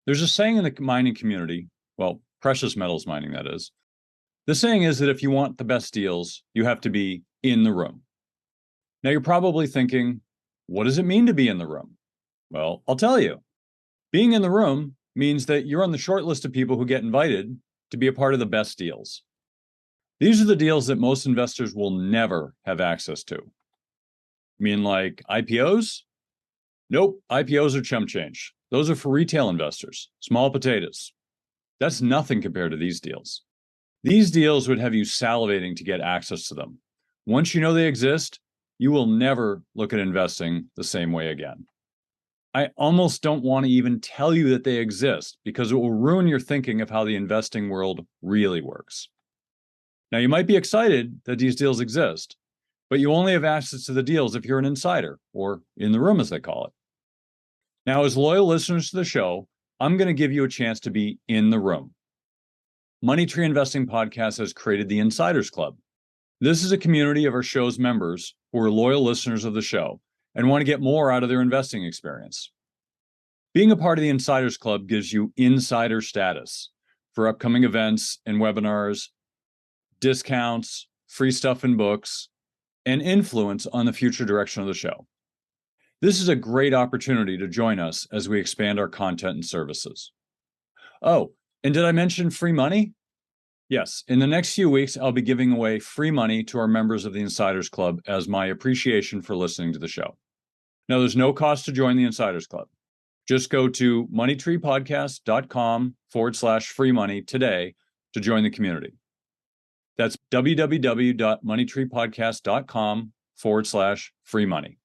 there's a saying in the mining community, well, precious metals mining, that is. The saying is that if you want the best deals, you have to be in the room. Now, you're probably thinking, what does it mean to be in the room? Well, I'll tell you. Being in the room means that you're on the short list of people who get invited to be a part of the best deals. These are the deals that most investors will never have access to. You mean like IPOs? Nope, IPOs are chump change. Those are for retail investors, small potatoes. That's nothing compared to these deals. These deals would have you salivating to get access to them. Once you know they exist, you will never look at investing the same way again. I almost don't want to even tell you that they exist because it will ruin your thinking of how the investing world really works. Now, you might be excited that these deals exist, but you only have access to the deals if you're an insider, or in the room as they call it. Now, as loyal listeners to the show, I'm going to give you a chance to be in the room. Money Tree Investing Podcast has created the Insiders Club. This is a community of our show's members who are loyal listeners of the show and want to get more out of their investing experience. Being a part of the Insiders Club gives you insider status for upcoming events and webinars, discounts, free stuff and books, and influence on the future direction of the show. This is a great opportunity to join us as we expand our content and services. Oh, and did I mention free money? Yes, in the next few weeks, I'll be giving away free money to our members of the Insiders Club as my appreciation for listening to the show. Now, there's no cost to join the Insiders Club. Just go to moneytreepodcast.com/free money today to join the community. That's www.moneytreepodcast.com/free money.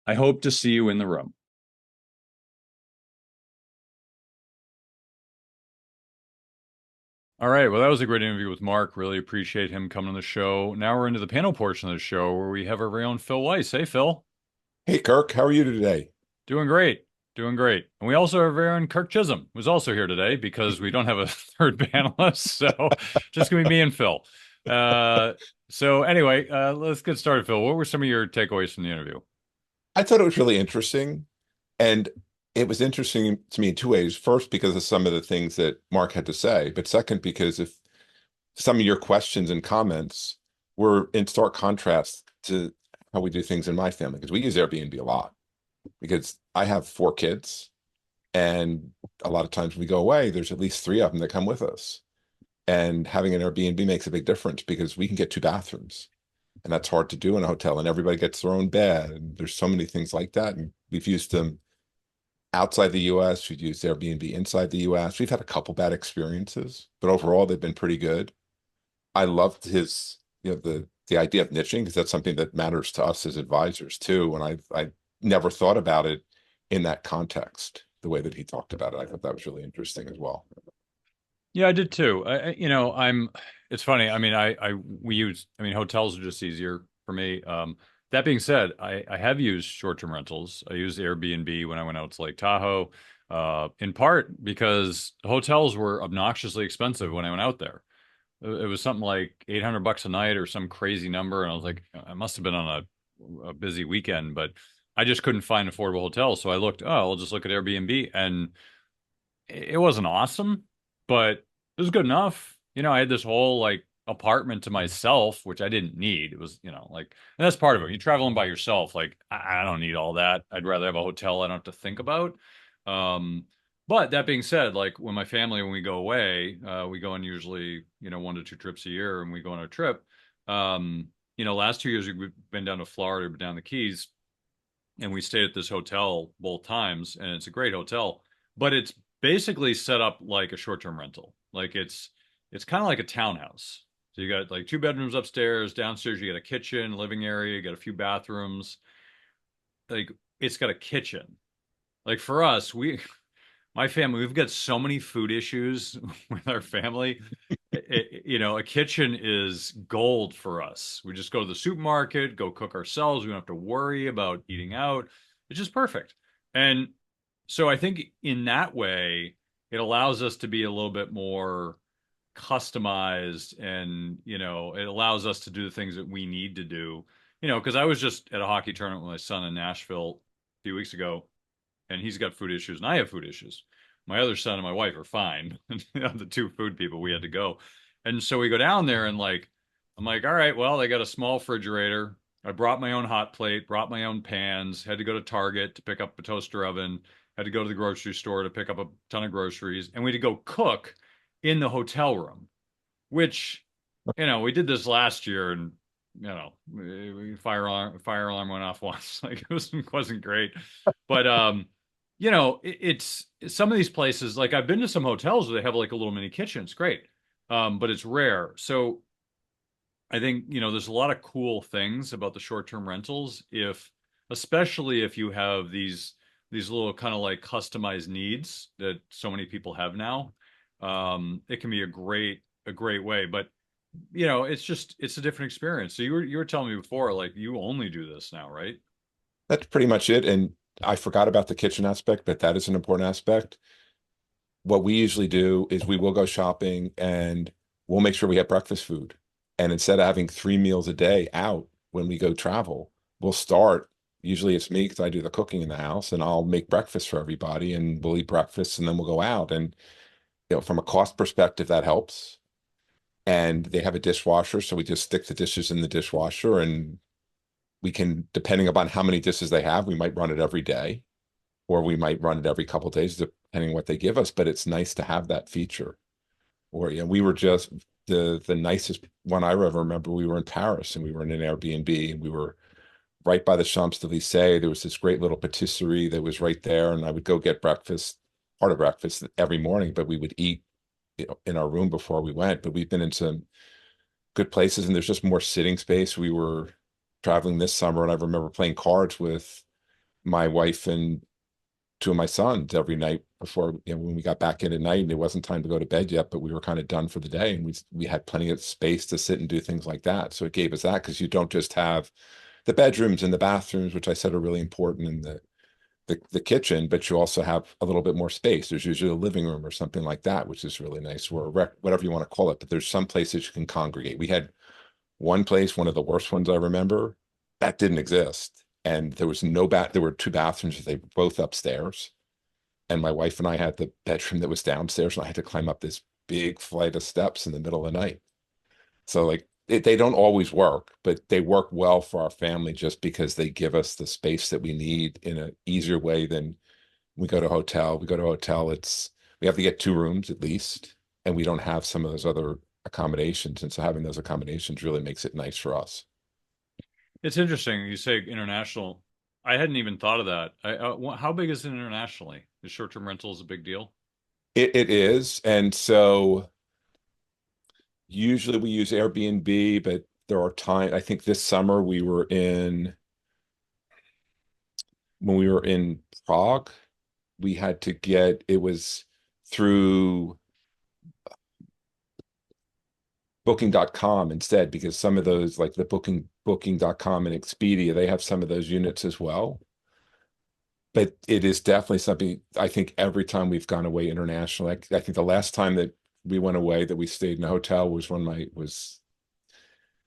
I hope to see you in the room. All right. Well, that was a great interview with Mark. Really appreciate him coming on the show. Now we're into the panel portion of the show where we have our very own Phil Weiss. Hey, Phil. Hey, Kirk, how are you today? Doing great. Doing great. And we also have our very own Kirk Chisholm, who's also here today because we don't have a third panelist. So just going to be me and Phil. Uh, so anyway, let's get started, Phil. What were some of your takeaways from the interview? I thought it was really interesting. And it was interesting to me in two ways. First, because of some of the things that Mark had to say, but second, because if some of your questions and comments were in stark contrast to how we do things in my family, because we use Airbnb a lot, because I have four kids, and a lot of times when we go away, there's at least three of them that come with us. And having an Airbnb makes a big difference because we can get two bathrooms. And that's hard to do in a hotel, and everybody gets their own bed. And there's so many things like that. And we've used them outside the US. We've used Airbnb inside the US. We've had a couple bad experiences, but overall they've been pretty good. I loved his, the idea of niching, because that's something that matters to us as advisors too. And I never thought about it in that context, the way that he talked about it. I thought that was really interesting as well. Yeah, I did too. It's funny. I mean, I mean, hotels are just easier for me. That being said, I have used short-term rentals. I used Airbnb when I went out to Lake Tahoe, in part because hotels were obnoxiously expensive when I went out there. It was something like $800 a night or some crazy number. And I was like, I must have been on a busy weekend, but I just couldn't find affordable hotels. So I looked, oh, I'll just look at Airbnb. And it wasn't awesome, but it was good enough. I had this whole like apartment to myself, which I didn't need. It was, like, and that's part of it. You're traveling by yourself. Like, I don't need all that. I'd rather have a hotel I don't have to think about. Um, but that being said, like when my family, when we go away, we go on usually, 1 to 2 trips a year and we go on a trip. Last 2 years we've been down to Florida, been down the Keys, and we stayed at this hotel both times, and it's a great hotel, but it's basically set up like a short-term rental. Like it's kind of like a townhouse. So you got like two bedrooms upstairs, downstairs you got a kitchen, living area, you got a few bathrooms. Like it's got a kitchen. Like for us, my family, we've got so many food issues with our family. A kitchen is gold for us. We just go to the supermarket, go cook ourselves. We don't have to worry about eating out. It's just perfect. And so I think in that way, it allows us to be a little bit more customized and, it allows us to do the things that we need to do. Because I was just at a hockey tournament with my son in Nashville a few weeks ago, and he's got food issues and I have food issues. My other son and my wife are fine. The two food people, we had to go. And so we go down there and like, I'm like, all right, well, they got a small refrigerator. I brought my own hot plate, brought my own pans, had to go to Target to pick up a toaster oven, had to go to the grocery store to pick up a ton of groceries, and we had to go cook in the hotel room, which, we did this last year and fire alarm went off once. Like it wasn't great. But it's some of these places, like I've been to some hotels where they have like a little mini kitchen. It's great. But it's rare. So I think, there's a lot of cool things about the short-term rentals especially if you have these little kind of like customized needs that so many people have now. It can be a great way, but it's a different experience. So you were telling me before, like you only do this now, right? That's pretty much it. And I forgot about the kitchen aspect, but that is an important aspect. What we usually do is we will go shopping and we'll make sure we have breakfast food. And instead of having 3 meals a day out when we go travel, we'll start. Usually it's me because I do the cooking in the house, and I'll make breakfast for everybody and we'll eat breakfast and then we'll go out. And from a cost perspective, that helps. And they have a dishwasher, so we just stick the dishes in the dishwasher, and we can, depending upon how many dishes they have, we might run it every day or we might run it every couple of days, depending on what they give us. But it's nice to have that feature. Or we were just the nicest one I ever remember. We were in Paris and we were in an Airbnb and we were right by the Champs-Élysées. There was this great little patisserie that was right there, and I would go get breakfast, part of breakfast every morning, but we would eat in our room before we went. But we've been in some good places and there's just more sitting space. We were traveling this summer and I remember playing cards with my wife and two of my sons every night before, when we got back in at night, and it wasn't time to go to bed yet, but we were kind of done for the day, and we had plenty of space to sit and do things like that. So it gave us that, because you don't just have the bedrooms and the bathrooms, which I said are really important, in the kitchen, but you also have a little bit more space. There's usually a living room or something like that, which is really nice, or a whatever you want to call it. But there's some places you can congregate. We had one place, one of the worst ones I remember, that didn't exist. And there was no there were two bathrooms, they were both upstairs. And my wife and I had the bedroom that was downstairs, and I had to climb up this big flight of steps in the middle of the night. So like they don't always work, but they work well for our family just because they give us the space that we need in an easier way than we go to a hotel. We go to a hotel, we have to get 2 rooms at least, and we don't have some of those other accommodations. And so having those accommodations really makes it nice for us. It's interesting you say international. I hadn't even thought of that. How big is it internationally? Is short-term rentals a big deal? It is. And so usually we use Airbnb, but there are times, I think this summer when we were in Prague, we had to get, it was through booking.com instead, because some of those, like the booking.com and Expedia, they have some of those units as well. But it is definitely something I think every time we've gone away internationally, I think the last time that we went away that we stayed in a hotel was when my was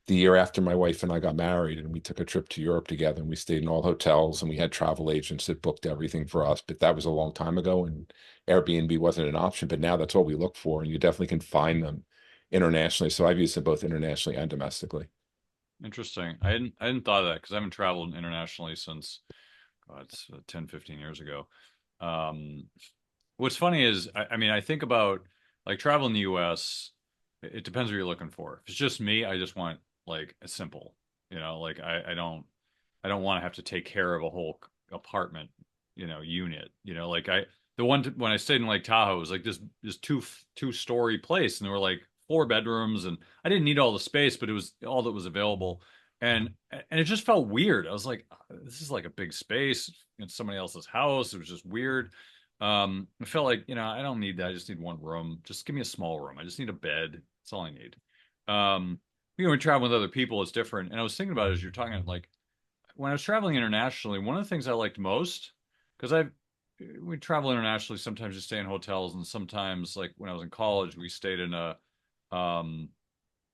the year after my wife and I got married, and we took a trip to Europe together, and we stayed in all hotels, and we had travel agents that booked everything for us. But that was a long time ago, and Airbnb wasn't an option. But now that's what we look for, and you definitely can find them internationally. So I've used them both internationally and domestically. Interesting. I hadn't thought of that because I haven't traveled internationally since God, it's 10, 15 years ago. Um, what's funny is, I mean, I think about like travel in the US, it depends what you're looking for. If it's just me, I just want like a simple, like I don't want to have to take care of a whole apartment, unit, like when I stayed in Lake Tahoe, it was like this two-story place, and there were like four bedrooms, and I didn't need all the space, but it was all that was available. And it just felt weird. I was like, this is like a big space in somebody else's house. It was just weird. It felt like, I don't need that. I just need one room. Just give me a small room. I just need a bed. That's all I need. Um, when traveling with other people, it's different. And I was thinking about it as you're talking, like when I was traveling internationally, one of the things I liked most, because we travel internationally, sometimes you stay in hotels, and sometimes, like when I was in college, we stayed in um,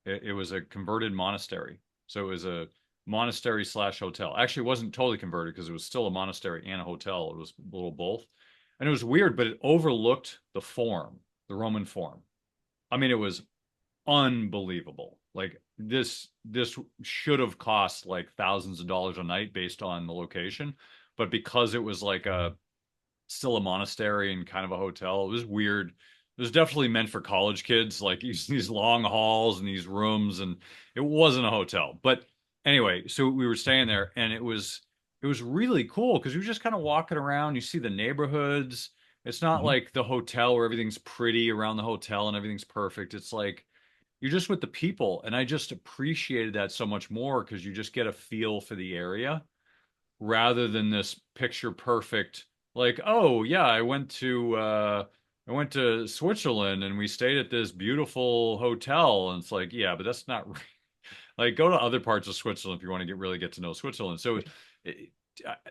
it was a converted monastery. So it was a monastery slash hotel. Actually, it wasn't totally converted because it was still a monastery and a hotel. It was a little both. And it was weird, but it overlooked the Forum, the Roman Forum. I mean, it was unbelievable. Like this should have cost like thousands of dollars a night based on the location, but because it was like a still a monastery and kind of a hotel, it was weird. It was definitely meant for college kids, like these long halls and these rooms, and it wasn't a hotel. But anyway, so we were staying there, and it was really cool because you were just kind of walking around. You see the neighborhoods. It's not Mhm. like the hotel where everything's pretty around the hotel and everything's perfect. It's like you're just with the people. And I just appreciated that so much more because you just get a feel for the area rather than this picture perfect, like, oh yeah, I went to Switzerland and we stayed at this beautiful hotel. And it's like, yeah, but that's not like go to other parts of Switzerland if you want to really get to know Switzerland. So it,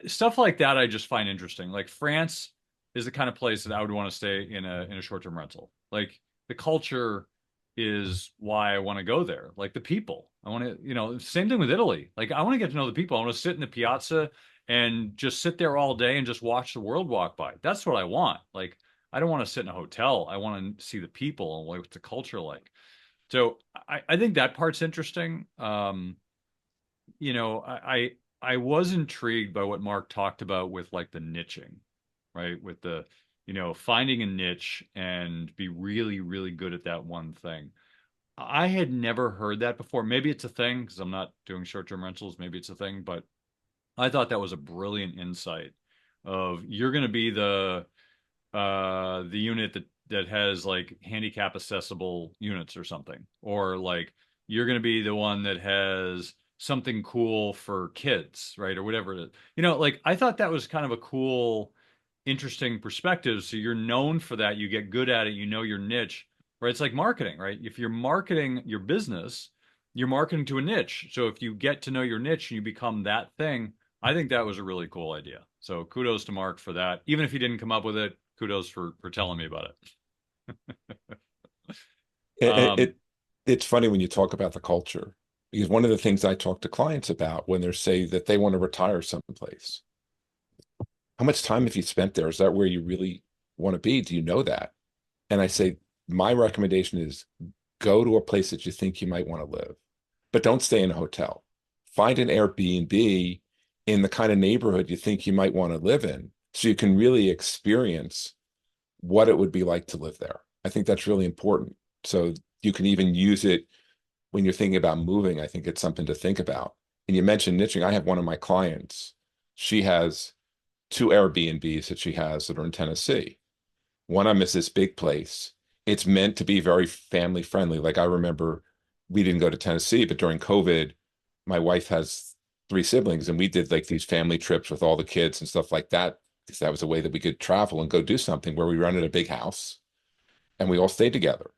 stuff like that I just find interesting. Like France is the kind of place that I would want to stay in a short-term rental. Like the culture is why I want to go there. Like the people. I want to, same thing with Italy. Like I want to get to know the people. I want to sit in the piazza and just sit there all day and just watch the world walk by. That's what I want. Like I don't want to sit in a hotel. I want to see the people and what's the culture like. So I think that part's interesting. You know, I was intrigued by what Mark talked about with like the niching, right? With the, finding a niche and be really, really good at that one thing. I had never heard that before. Maybe it's a thing because I'm not doing short-term rentals. Maybe it's a thing, but I thought that was a brilliant insight of you're going to be the unit that has like handicap accessible units or something, or like you're going to be the one that has something cool for kids, right, or whatever it is. Like I thought that was kind of a cool, interesting perspective. So you're known for that, you get good at it, your niche, right? It's like marketing, right? If you're marketing your business, you're marketing to a niche. So if you get to know your niche and you become that thing, I think that was a really cool idea. So kudos to Mark for that. Even if he didn't come up with it, kudos for telling me about it. It, it, Um, it it's funny when you talk about the culture, because one of the things I talk to clients about when they say that they want to retire someplace, how much time have you spent there? Is that where you really want to be? Do you know that? And I say, my recommendation is go to a place that you think you might want to live, but don't stay in a hotel. Find an Airbnb in the kind of neighborhood you think you might want to live in so you can really experience what it would be like to live there. I think that's really important. So you can even use it when you're thinking about moving. I think it's something to think about. And you mentioned niching. I have one of my clients. She has two Airbnbs that she has that are in Tennessee. One of them is this big place. It's meant to be very family friendly. Like I remember we didn't go to Tennessee, but during COVID, my wife has three siblings and we did like these family trips with all the kids and stuff like that. Because that was a way that we could travel and go do something where we rented a big house and we all stayed together.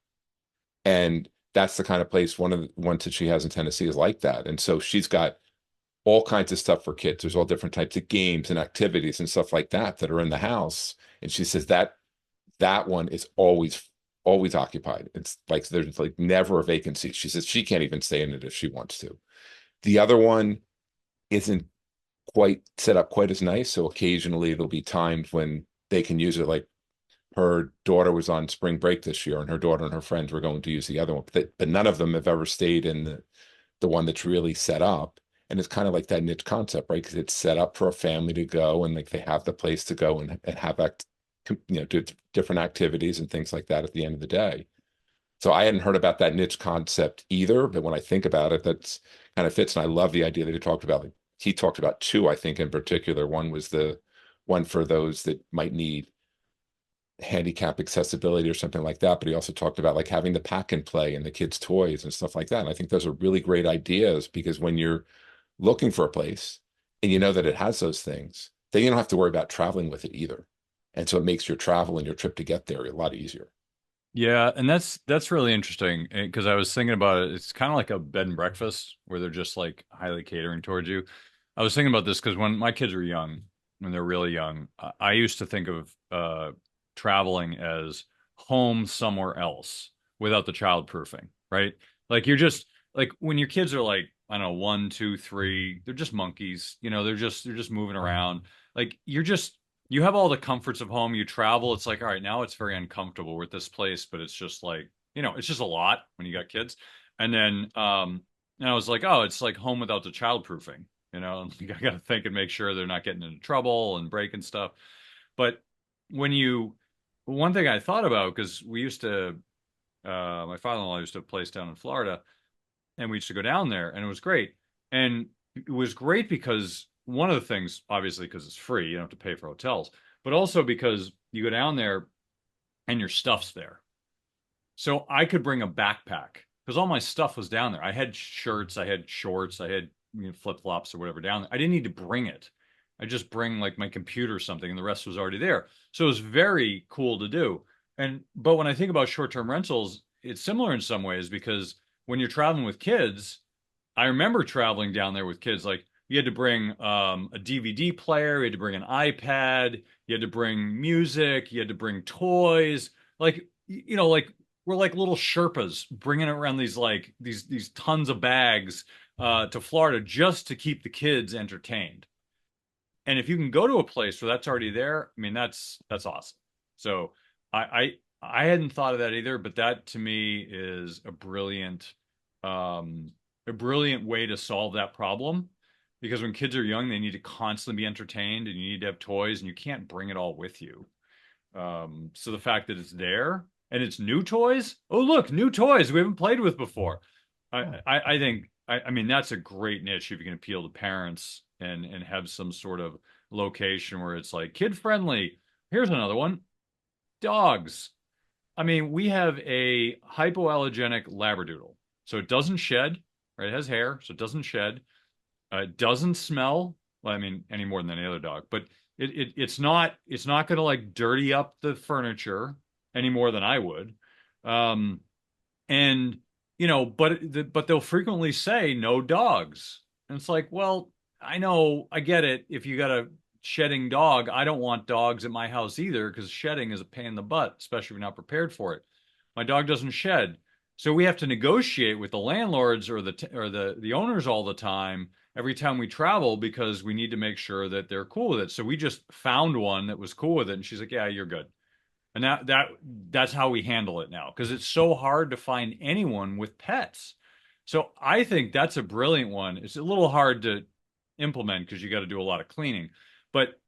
And that's the kind of place, one of the ones that she has in Tennessee is like that. And so she's got all kinds of stuff for kids. There's all different types of games and activities and stuff like that that are in the house. And she says that one is always occupied. It's like there's like never a vacancy. She says she can't even stay in it if she wants to. The other one isn't quite set up quite as nice. So occasionally there'll be times when they can use it. Like her daughter was on spring break this year, and her daughter and her friends were going to use the other one, but none of them have ever stayed in the one that's really set up. And it's kind of like that niche concept, right? Because it's set up for a family to go, and like they have the place to go and have do different activities and things like that at the end of the day. So I hadn't heard about that niche concept either, but when I think about it, that's kind of fits. And I love the idea that he talked about. Like, he talked about two, I think, in particular. One was the one for those that might need handicap accessibility or something like that. But he also talked about like having the pack and play and the kids' toys and stuff like that. And I think those are really great ideas because when you're looking for a place and you know that it has those things, then you don't have to worry about traveling with it either. And so it makes your travel and your trip to get there a lot easier. Yeah, and that's really interesting because I was thinking about it. It's kind of like a bed and breakfast where they're just like highly catering towards you. I was thinking about this because when my kids were young, when they're really young, I used to think of traveling as home somewhere else without the child proofing, right? Like you're just like when your kids are like, I don't know, one, two, three, they're just monkeys, they're just moving around. Like you have all the comforts of home. You travel. It's like, all right, now it's very uncomfortable with this place, but it's just like, it's just a lot when you got kids. And then, and I was like, oh, it's like home without the childproofing. I got to think and make sure they're not getting into trouble and breaking stuff. But when you, one thing I thought about, because my father-in-law used to have a place down in Florida, and we used to go down there, and it was great. And it was great because one of the things, obviously, because it's free, you don't have to pay for hotels, but also because you go down there and your stuff's there. So I could bring a backpack because all my stuff was down there. I had shirts, I had shorts, I had flip-flops or whatever down there. I didn't need to bring it. I just bring like my computer or something, and the rest was already there. So it was very cool to do. But when I think about short-term rentals, it's similar in some ways because when you're traveling with kids, I remember traveling down there with kids. Like you had to bring a DVD player, you had to bring an iPad, you had to bring music, you had to bring toys. Like like we're like little Sherpas bringing around these tons of bags to Florida just to keep the kids entertained. And if you can go to a place where that's already there, I mean that's awesome. So I hadn't thought of that either, but that to me is um, a brilliant way to solve that problem. Because when kids are young, they need to constantly be entertained, and you need to have toys, and you can't bring it all with you. So the fact that it's there and it's new toys, oh look, new toys we haven't played with before. I think I mean that's a great niche if you can appeal to parents and have some sort of location where it's like kid friendly. Here's another one. Dogs. I mean, we have a hypoallergenic Labradoodle. So it doesn't shed, right? It has hair, so it doesn't shed. It doesn't smell. Well, I mean, any more than any other dog, but it's not going to like dirty up the furniture any more than I would. Um, and but they'll frequently say no dogs, and it's like, well, I know, I get it. If you got a shedding dog, I don't want dogs at my house either because shedding is a pain in the butt, especially if you're not prepared for it. My dog doesn't shed, so we have to negotiate with the landlords or the owners all the time every time we travel because we need to make sure that they're cool with it. So we just found one that was cool with it, and she's like, "Yeah, you're good." And that's how we handle it now because it's so hard to find anyone with pets. So I think that's a brilliant one. It's a little hard to implement because you got to do a lot of cleaning. But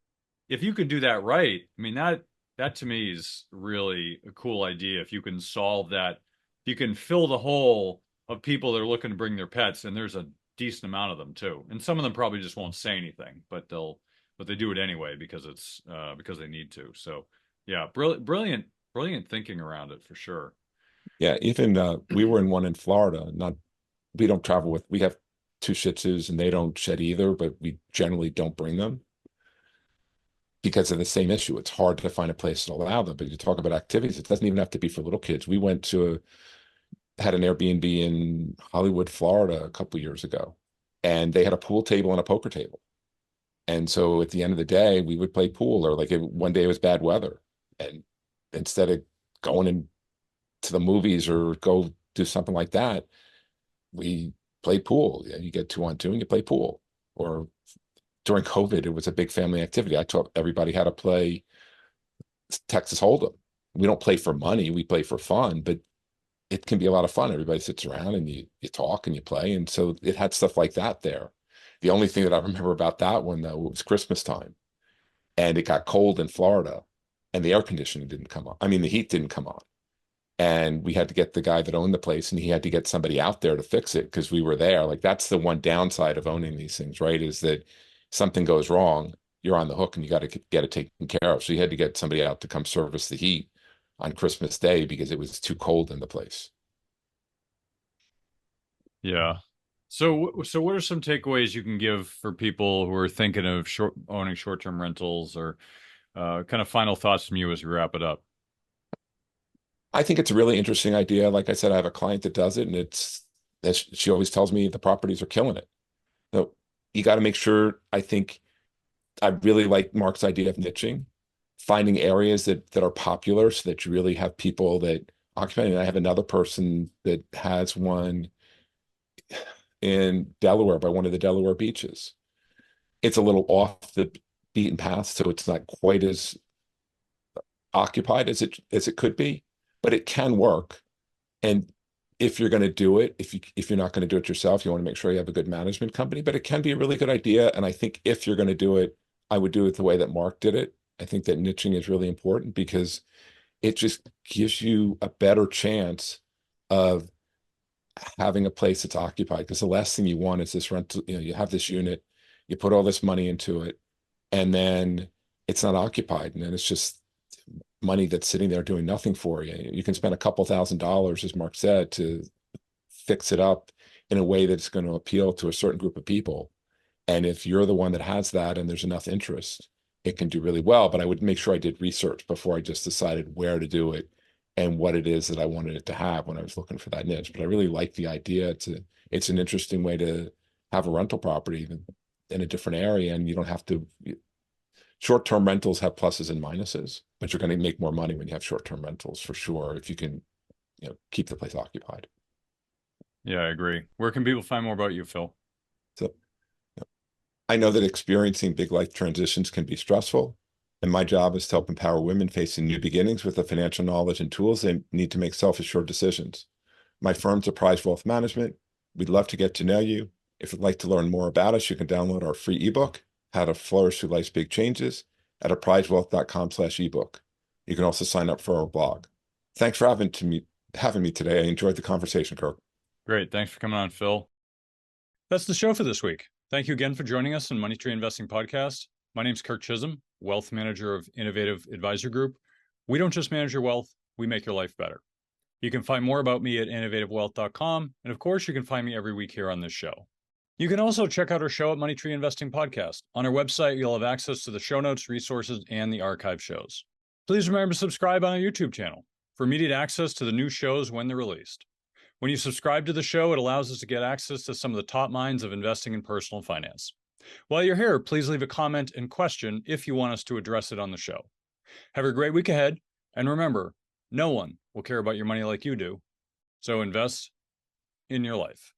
if you can do that right, I mean that to me is really a cool idea. If you can solve that, if you can fill the hole of people that are looking to bring their pets, and there's a decent amount of them too. And some of them probably just won't say anything, but they do it anyway because it's because they need to. So yeah, brilliant thinking around it for sure. Yeah, even we were in one in Florida. Not we don't travel with. We have two Shih Tzus and they don't shed either, but we generally don't bring them because of the same issue. It's hard to find a place to allow them. But you talk about activities, it doesn't even have to be for little kids. We went to had an Airbnb in Hollywood, Florida a couple years ago, and they had a pool table and a poker table. And so at the end of the day, we would play pool, or like one day it was bad weather. And instead of going into the movies or go do something like that, we played pool. You get 2-on-2 and you play pool. Or during COVID, it was a big family activity. I taught everybody how to play Texas Hold'em. We don't play for money, we play for fun, but it can be a lot of fun. Everybody sits around and you talk and you play. And so it had stuff like that there. The only thing that I remember about that one, though, was Christmas time, and it got cold in Florida, and the air conditioning didn't come on. I mean, the heat didn't come on. And we had to get the guy that owned the place, and he had to get somebody out there to fix it because we were there. Like, that's the one downside of owning these things, right? Is that something goes wrong, you're on the hook and you got to get it taken care of. So you had to get somebody out to come service the heat on Christmas Day because it was too cold in the place. Yeah. So what are some takeaways you can give for people who are thinking of owning short-term rentals, or kind of final thoughts from you as we wrap it up? I think it's a really interesting idea. Like I said, I have a client that does it, and she always tells me the properties are killing it. So you got to make sure. I think I really like Mark's idea of niching, finding areas that are popular so that you really have people that occupy. And I have another person that has one in Delaware by one of the Delaware beaches. It's a little off the beaten path, so it's not quite as occupied as it could be, but it can work. And if you're going to do it, if you're not going to do it yourself, you want to make sure you have a good management company, but it can be a really good idea. And I think if you're going to do it, I would do it the way that Mark did it. I think that niching is really important because it just gives you a better chance of having a place that's occupied. Because the last thing you want is this rental, you have this unit, you put all this money into it, and then it's not occupied. And then it's just money that's sitting there doing nothing for you. You can spend a couple $1,000s, as Mark said, to fix it up in a way that's going to appeal to a certain group of people. And if you're the one that has that and there's enough interest, it can do really well. But I would make sure I did research before I just decided where to do it and what it is that I wanted it to have when I was looking for that niche. But I really like the idea. It's an interesting way to have a rental property in a different area, and you don't have to. Short-term rentals have pluses and minuses, but you're going to make more money when you have short-term rentals for sure if you can, keep the place occupied. Yeah, I agree. Where can people find more about you, Phil? So I know that experiencing big life transitions can be stressful, and my job is to help empower women facing new beginnings with the financial knowledge and tools they need to make self-assured decisions. My firm's Apprise Wealth Management. We'd love to get to know you. If you'd like to learn more about us, you can download our free ebook, How to Flourish Through Life's Big Changes, at apprisewealth.com/ebook. You can also sign up for our blog. Thanks for having me today. I enjoyed the conversation, Kirk. Great. Thanks for coming on, Phil. That's the show for this week. Thank you again for joining us on Money Tree Investing Podcast. My name's Kirk Chisholm, Wealth Manager of Innovative Advisor Group. We don't just manage your wealth, we make your life better. You can find more about me at innovativewealth.com. And of course, you can find me every week here on this show. You can also check out our show at Money Tree Investing Podcast. On our website, you'll have access to the show notes, resources, and the archive shows. Please remember to subscribe on our YouTube channel for immediate access to the new shows when they're released. When you subscribe to the show, it allows us to get access to some of the top minds of investing in personal finance. While you're here, please leave a comment and question if you want us to address it on the show. Have a great week ahead, and remember, no one will care about your money like you do, so invest in your life.